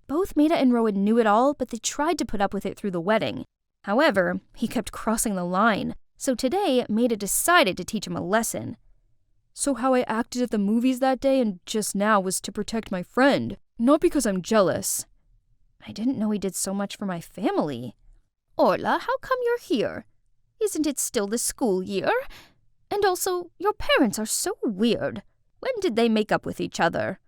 Both Maida and Rowan knew it all, but they tried to put up with it through the wedding. However, he kept crossing the line, so today Maida decided to teach him a lesson. So how I acted at the movies that day and just now was to protect my friend, not because I'm jealous. I didn't know he did so much for my family. Orla, how come you're here? Isn't it still the school year? And also, your parents are so weird. When did they make up with each other?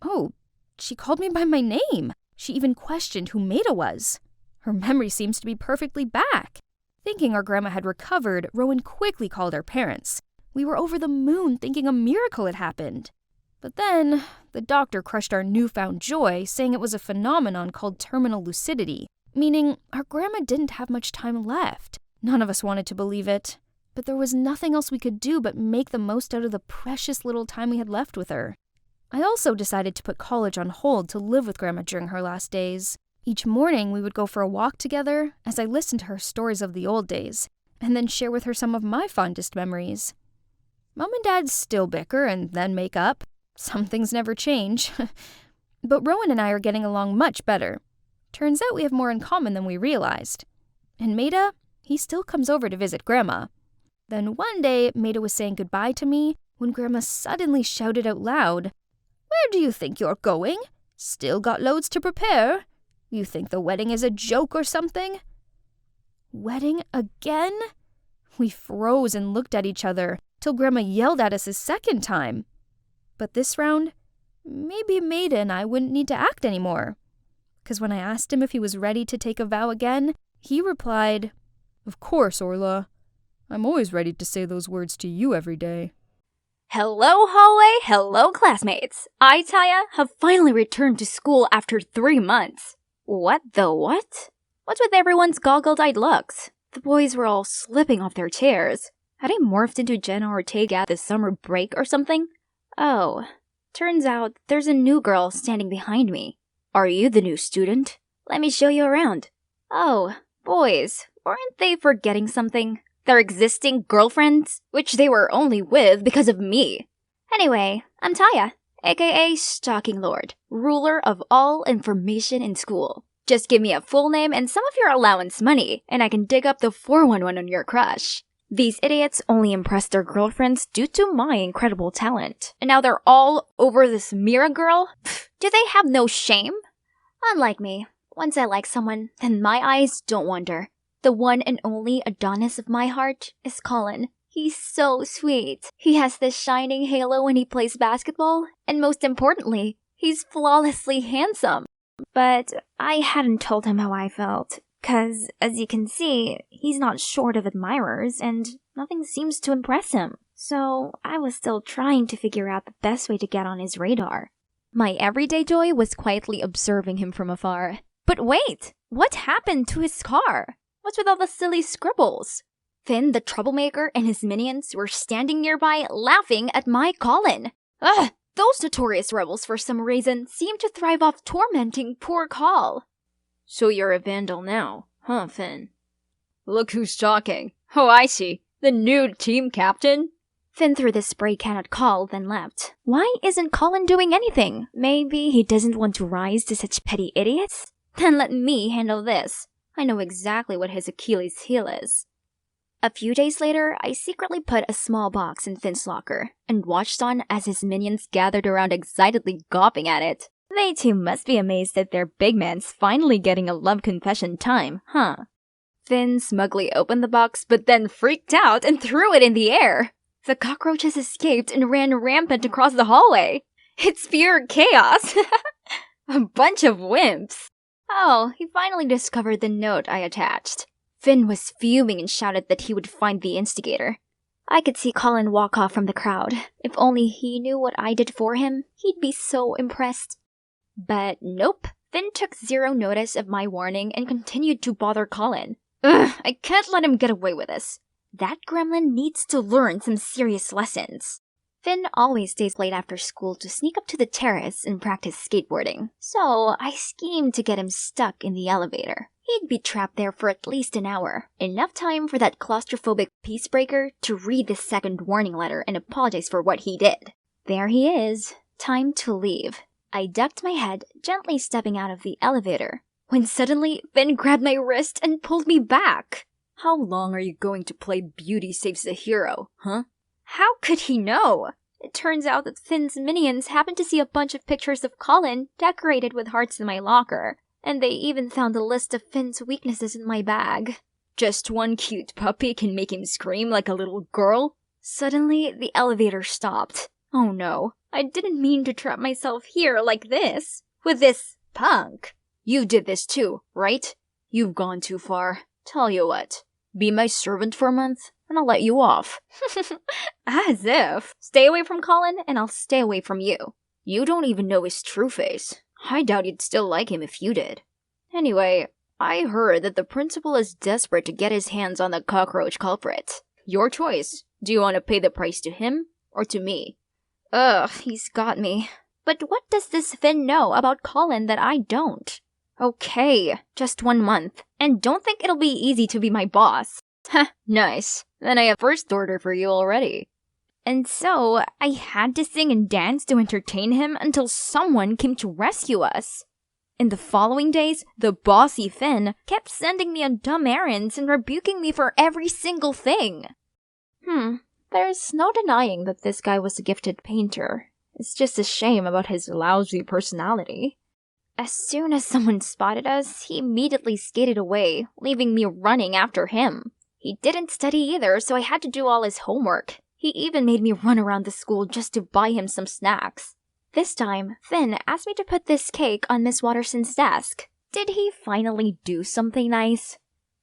Oh, she called me by my name. She even questioned who Maida was. Her memory seems to be perfectly back. Thinking our grandma had recovered, Rowan quickly called our parents. We were over the moon thinking a miracle had happened. But then, the doctor crushed our newfound joy, saying it was a phenomenon called terminal lucidity, meaning our grandma didn't have much time left. None of us wanted to believe it, but there was nothing else we could do but make the most out of the precious little time we had left with her. I also decided to put college on hold to live with Grandma during her last days. Each morning, we would go for a walk together as I listened to her stories of the old days, and then share with her some of my fondest memories. Mom and Dad still bicker and then make up. Some things never change. But Rowan and I are getting along much better. Turns out we have more in common than we realized. And Maida, he still comes over to visit Grandma. Then one day, Maida was saying goodbye to me when Grandma suddenly shouted out loud, "Where do you think you're going? Still got loads to prepare? You think the wedding is a joke or something?" Wedding again? We froze and looked at each other till Grandma yelled at us a second time. But this round, maybe Maida and I wouldn't need to act anymore. Because when I asked him if he was ready to take a vow again, he replied, Of course, Orla. I'm always ready to say those words to you every day. Hello, hallway. Hello, classmates. I, Taya, have finally returned to school after 3 months. What the what? What's with everyone's goggled-eyed looks? The boys were all slipping off their chairs. Had I morphed into Jenna Ortega this summer break or something? Oh, turns out there's a new girl standing behind me. Are you the new student? Let me show you around. Oh, boys, weren't they forgetting something? Their existing girlfriends, which they were only with because of me. Anyway, I'm Taya, aka Stalking Lord, ruler of all information in school. Just give me a full name and some of your allowance money, and I can dig up the 411 on your crush. These idiots only impress their girlfriends due to my incredible talent. And now they're all over this Mira girl? Pfft, do they have no shame? Unlike me, once I like someone, then my eyes don't wander. The one and only Adonis of my heart is Colin. He's so sweet. He has this shining halo when he plays basketball, and most importantly, he's flawlessly handsome. But I hadn't told him how I felt. 'Cause, as you can see, he's not short of admirers, and nothing seems to impress him. So I was still trying to figure out the best way to get on his radar. My everyday joy was quietly observing him from afar. But wait! What happened to his car? What's with all the silly scribbles? Finn, the troublemaker, and his minions were standing nearby laughing at my Colin. Ugh! Those notorious rebels, for some reason, seem to thrive off tormenting poor Col. So you're a vandal now, huh, Finn? Look who's talking. Oh, I see. The new team captain? Finn threw the spray can at Col, then left. Why isn't Colin doing anything? Maybe he doesn't want to rise to such petty idiots? Then let me handle this. I know exactly what his Achilles heel is. A few days later, I secretly put a small box in Finn's locker and watched on as his minions gathered around excitedly gawping at it. They too must be amazed that their big man's finally getting a love confession time, huh? Finn smugly opened the box, but then freaked out and threw it in the air. The cockroaches escaped and ran rampant across the hallway. It's pure chaos. A bunch of wimps. Oh, he finally discovered the note I attached. Finn was fuming and shouted that he would find the instigator. I could see Colin walk off from the crowd. If only he knew what I did for him, he'd be so impressed. But nope, Finn took zero notice of my warning and continued to bother Colin. Ugh, I can't let him get away with this. That gremlin needs to learn some serious lessons. Finn always stays late after school to sneak up to the terrace and practice skateboarding, so I schemed to get him stuck in the elevator. He'd be trapped there for at least an hour, enough time for that claustrophobic peacebreaker to read the second warning letter and apologize for what he did. There he is. Time to leave. I ducked my head, gently stepping out of the elevator, when suddenly Finn grabbed my wrist and pulled me back. How long are you going to play Beauty Saves the Hero, huh? How could he know? It turns out that Finn's minions happened to see a bunch of pictures of Colin decorated with hearts in my locker, and they even found a list of Finn's weaknesses in my bag. Just one cute puppy can make him scream like a little girl? Suddenly, the elevator stopped. Oh no, I didn't mean to trap myself here like this, with this punk. You did this too, right? You've gone too far. Tell you what, be my servant for a month, and I'll let you off. As if. Stay away from Colin, and I'll stay away from you. You don't even know his true face. I doubt you'd still like him if you did. Anyway, I heard that the principal is desperate to get his hands on the cockroach culprit. Your choice. Do you want to pay the price to him, or to me? Ugh, he's got me. But what does this Finn know about Colin that I don't? Okay, just 1 month, and don't think it'll be easy to be my boss. Heh, nice. Then I have first order for you already. And so, I had to sing and dance to entertain him until someone came to rescue us. In the following days, the bossy Finn kept sending me on dumb errands and rebuking me for every single thing. There's no denying that this guy was a gifted painter. It's just a shame about his lousy personality. As soon as someone spotted us, he immediately skated away, leaving me running after him. He didn't study either, so I had to do all his homework. He even made me run around the school just to buy him some snacks. This time, Finn asked me to put this cake on Miss Watterson's desk. Did he finally do something nice?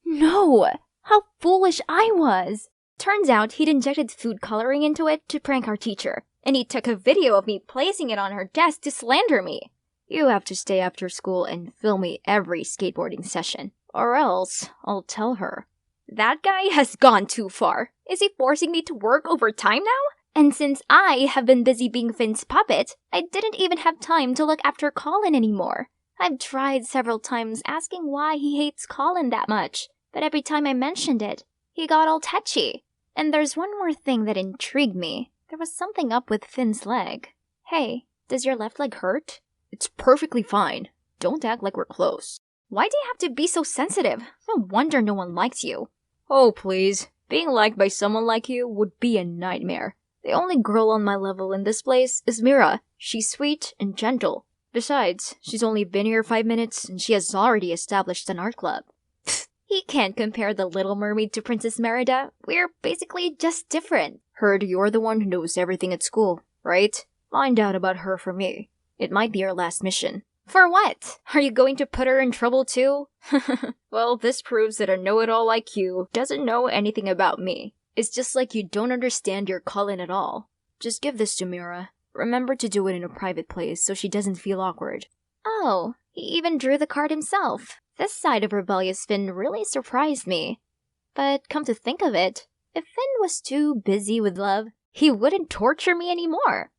No! How foolish I was! Turns out he'd injected food coloring into it to prank our teacher, and he took a video of me placing it on her desk to slander me. You have to stay after school and film me every skateboarding session, or else I'll tell her. That guy has gone too far. Is he forcing me to work overtime now? And since I have been busy being Finn's puppet, I didn't even have time to look after Colin anymore. I've tried several times asking why he hates Colin that much, but every time I mentioned it, he got all touchy. And there's one more thing that intrigued me. There was something up with Finn's leg. Hey, does your left leg hurt? It's perfectly fine. Don't act like we're close. Why do you have to be so sensitive? No wonder no one likes you. Oh, please. Being liked by someone like you would be a nightmare. The only girl on my level in this place is Mira. She's sweet and gentle. Besides, she's only been here 5 minutes and she has already established an art club. He can't compare the Little Mermaid to Princess Merida. We're basically just different. Heard you're the one who knows everything at school, right? Find out about her for me. It might be our last mission. For what? Are you going to put her in trouble too? Well, this proves that a know-it-all like you doesn't know anything about me. It's just like you don't understand your Colin at all. Just give this to Mira. Remember to do it in a private place so she doesn't feel awkward. Oh, he even drew the card himself. This side of rebellious Finn really surprised me. But come to think of it, if Finn was too busy with love, he wouldn't torture me anymore.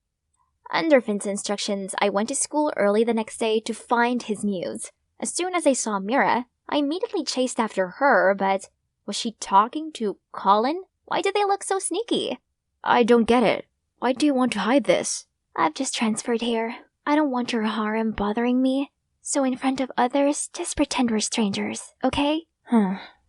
Under Finn's instructions, I went to school early the next day to find his muse. As soon as I saw Mira, I immediately chased after her, but was she talking to Colin? Why did they look so sneaky? I don't get it. Why do you want to hide this? I've just transferred here. I don't want your harem bothering me. So in front of others, just pretend we're strangers, okay?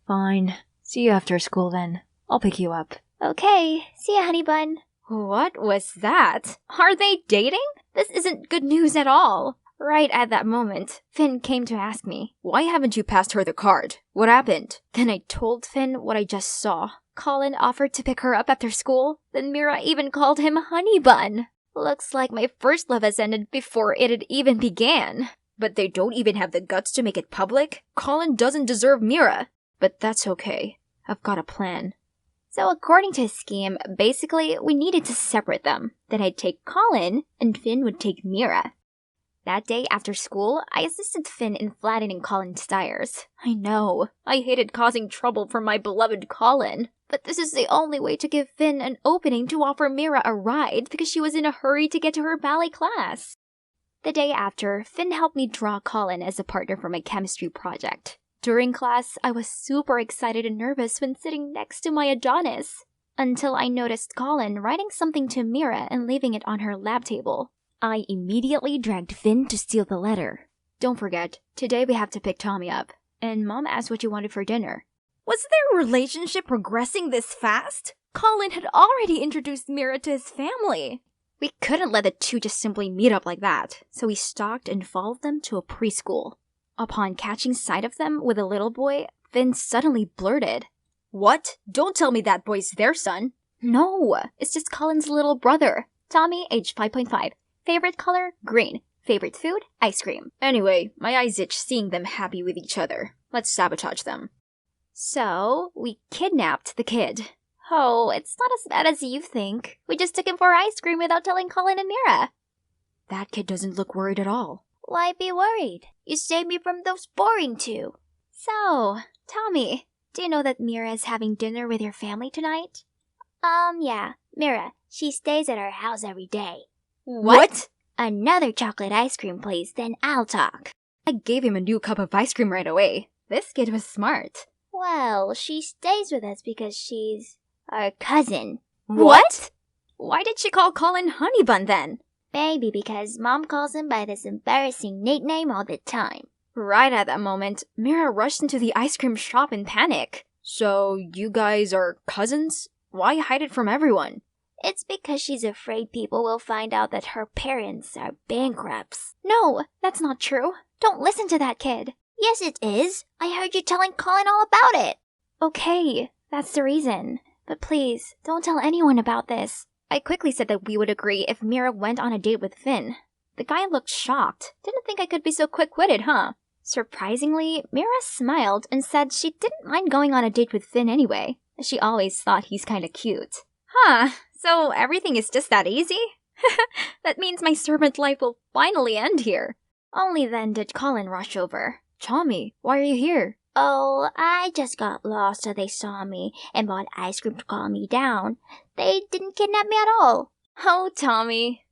Fine. See you after school then. I'll pick you up. Okay. See ya, honey bun. What was that? Are they dating? This isn't good news at all. Right at that moment, Finn came to ask me, why haven't you passed her the card? What happened? Then I told Finn what I just saw. Colin offered to pick her up after school. Then Mira even called him Honey Bun. Looks like my first love has ended before it had even began. But they don't even have the guts to make it public? Colin doesn't deserve Mira. But that's okay. I've got a plan. So according to his scheme, basically we needed to separate them. Then I'd take Colin, and Finn would take Mira. That day after school, I assisted Finn in flattening Colin's tires. I know, I hated causing trouble for my beloved Colin, but this is the only way to give Finn an opening to offer Mira a ride because she was in a hurry to get to her ballet class. The day after, Finn helped me draw Colin as a partner for my chemistry project. During class, I was super excited and nervous when sitting next to my Adonis, until I noticed Colin writing something to Mira and leaving it on her lab table. I immediately dragged Finn to steal the letter. Don't forget, today we have to pick Tommy up, and Mom asked what you wanted for dinner. Was their relationship progressing this fast? Colin had already introduced Mira to his family. We couldn't let the two just simply meet up like that, so we stalked and followed them to a preschool. Upon catching sight of them with a little boy, Finn suddenly blurted, What? Don't tell me that boy's their son. No, it's just Colin's little brother. Tommy, age 5.5. Favorite color? Green. Favorite food? Ice cream. Anyway, my eyes itch seeing them happy with each other. Let's sabotage them. So, we kidnapped the kid. Oh, it's not as bad as you think. We just took him for ice cream without telling Colin and Mira. That kid doesn't look worried at all. Why be worried? You saved me from those boring two. So, Tommy, do you know that Mira is having dinner with your family tonight? Yeah. Mira, she stays at our house every day. What? Another chocolate ice cream, please, then I'll talk. I gave him a new cup of ice cream right away. This kid was smart. Well, she stays with us because she's our cousin. What? Why did she call Colin Honeybun then? Maybe because Mom calls him by this embarrassing nickname all the time. Right at that moment, Mira rushed into the ice cream shop in panic. So, you guys are cousins? Why hide it from everyone? It's because she's afraid people will find out that her parents are bankrupts. No, that's not true. Don't listen to that kid. Yes, it is. I heard you telling Colin all about it. Okay, that's the reason. But please, don't tell anyone about this. I quickly said that we would agree if Mira went on a date with Finn. The guy looked shocked. Didn't think I could be so quick-witted, huh? Surprisingly, Mira smiled and said she didn't mind going on a date with Finn anyway. She always thought he's kinda cute. Huh, so everything is just that easy? That means my servant life will finally end here. Only then did Colin rush over. Tommy, why are you here? Oh, I just got lost so they saw me and bought ice cream to calm me down. They didn't kidnap me at all. Oh, Tommy.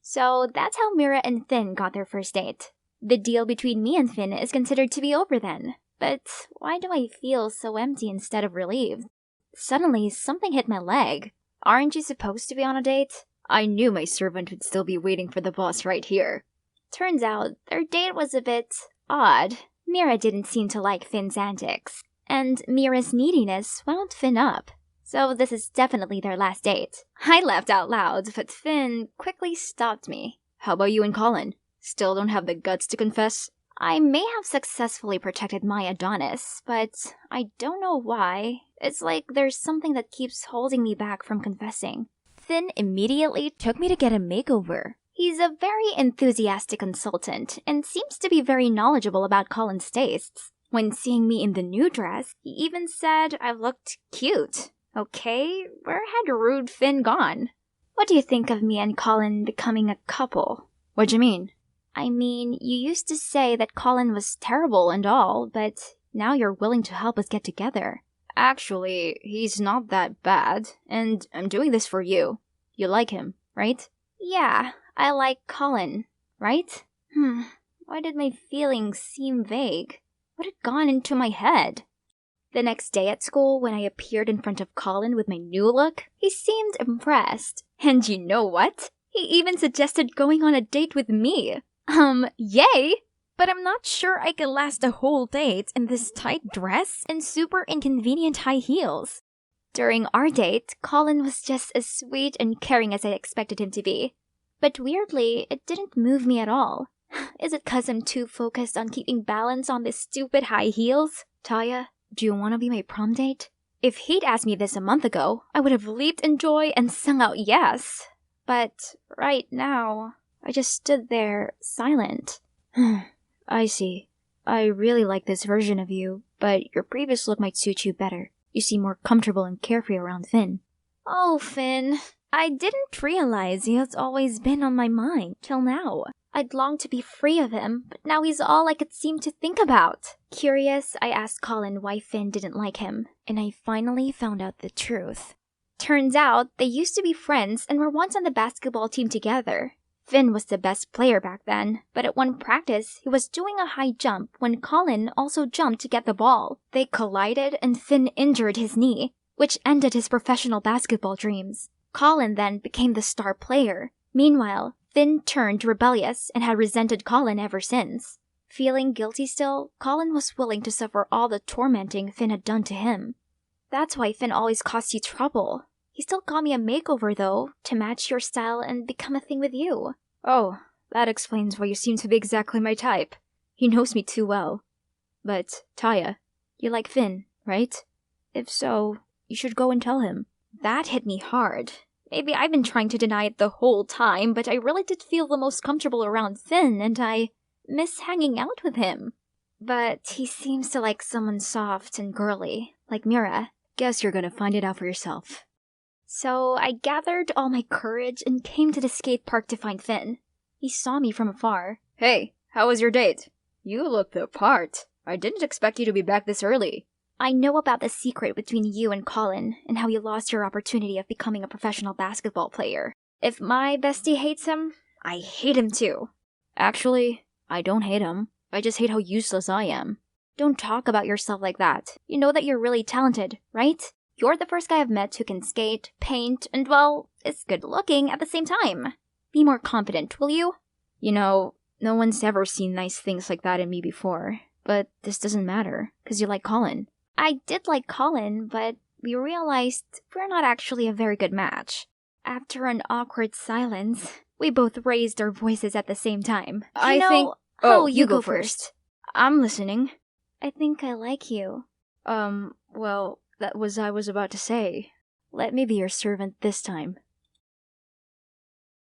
So that's how Mira and Finn got their first date. The deal between me and Finn is considered to be over then. But why do I feel so empty instead of relieved? Suddenly, something hit my leg. Aren't you supposed to be on a date? I knew my servant would still be waiting for the boss right here. Turns out, their date was a bit odd. Mira didn't seem to like Finn's antics, and Mira's neediness wound Finn up. So this is definitely their last date. I laughed out loud, but Finn quickly stopped me. How about you and Colin? Still don't have the guts to confess? I may have successfully protected my Adonis, but I don't know why. It's like there's something that keeps holding me back from confessing. Finn immediately took me to get a makeover. He's a very enthusiastic consultant and seems to be very knowledgeable about Colin's tastes. When seeing me in the new dress, he even said I looked cute. Okay, where had rude Finn gone? What do you think of me and Colin becoming a couple? What'd you mean? I mean, you used to say that Colin was terrible and all, but now you're willing to help us get together. Actually, he's not that bad, and I'm doing this for you. You like him, right? Yeah, I like Colin, right? Why did my feelings seem vague? What had gone into my head? The next day at school, when I appeared in front of Colin with my new look, he seemed impressed. And you know what? He even suggested going on a date with me. Yay! But I'm not sure I can last a whole date in this tight dress and super inconvenient high heels. During our date, Colin was just as sweet and caring as I expected him to be. But weirdly, it didn't move me at all. Is it 'cause I'm too focused on keeping balance on these stupid high heels? Taya, do you want to be my prom date? If he'd asked me this a month ago, I would have leaped in joy and sung out yes. But right now, I just stood there, silent. I see. I really like this version of you, but your previous look might suit you better. You seem more comfortable and carefree around Finn. Oh, Finn. I didn't realize he has always been on my mind till now. I'd longed to be free of him, but now he's all I could seem to think about. Curious, I asked Colin why Finn didn't like him, and I finally found out the truth. Turns out, they used to be friends and were once on the basketball team together. Finn was the best player back then, but at one practice, he was doing a high jump when Colin also jumped to get the ball. They collided and Finn injured his knee, which ended his professional basketball dreams. Colin then became the star player. Meanwhile, Finn turned rebellious and had resented Colin ever since. Feeling guilty still, Colin was willing to suffer all the tormenting Finn had done to him. That's why Finn always caused you trouble. He still got me a makeover, though, to match your style and become a thing with you. Oh, that explains why you seem to be exactly my type. He knows me too well. But, Taya, you like Finn, right? If so, you should go and tell him. That hit me hard. Maybe I've been trying to deny it the whole time, but I really did feel the most comfortable around Finn, and I miss hanging out with him. But he seems to like someone soft and girly, like Mira. Guess you're gonna find it out for yourself. So I gathered all my courage and came to the skate park to find Finn. He saw me from afar. Hey, how was your date? You look the part. I didn't expect you to be back this early. I know about the secret between you and Colin, and how you lost your opportunity of becoming a professional basketball player. If my bestie hates him, I hate him too. Actually, I don't hate him. I just hate how useless I am. Don't talk about yourself like that. You know that you're really talented, right? You're the first guy I've met who can skate, paint, and, well, is good looking at the same time. Be more confident, will you? You know, no one's ever seen nice things like that in me before. But this doesn't matter, because you like Colin. I did like Colin, but we realized we're not actually a very good match. After an awkward silence, we both raised our voices at the same time. I think... Oh, you go first. I'm listening. I think I like you. Well, that was I was about to say. Let me be your servant this time.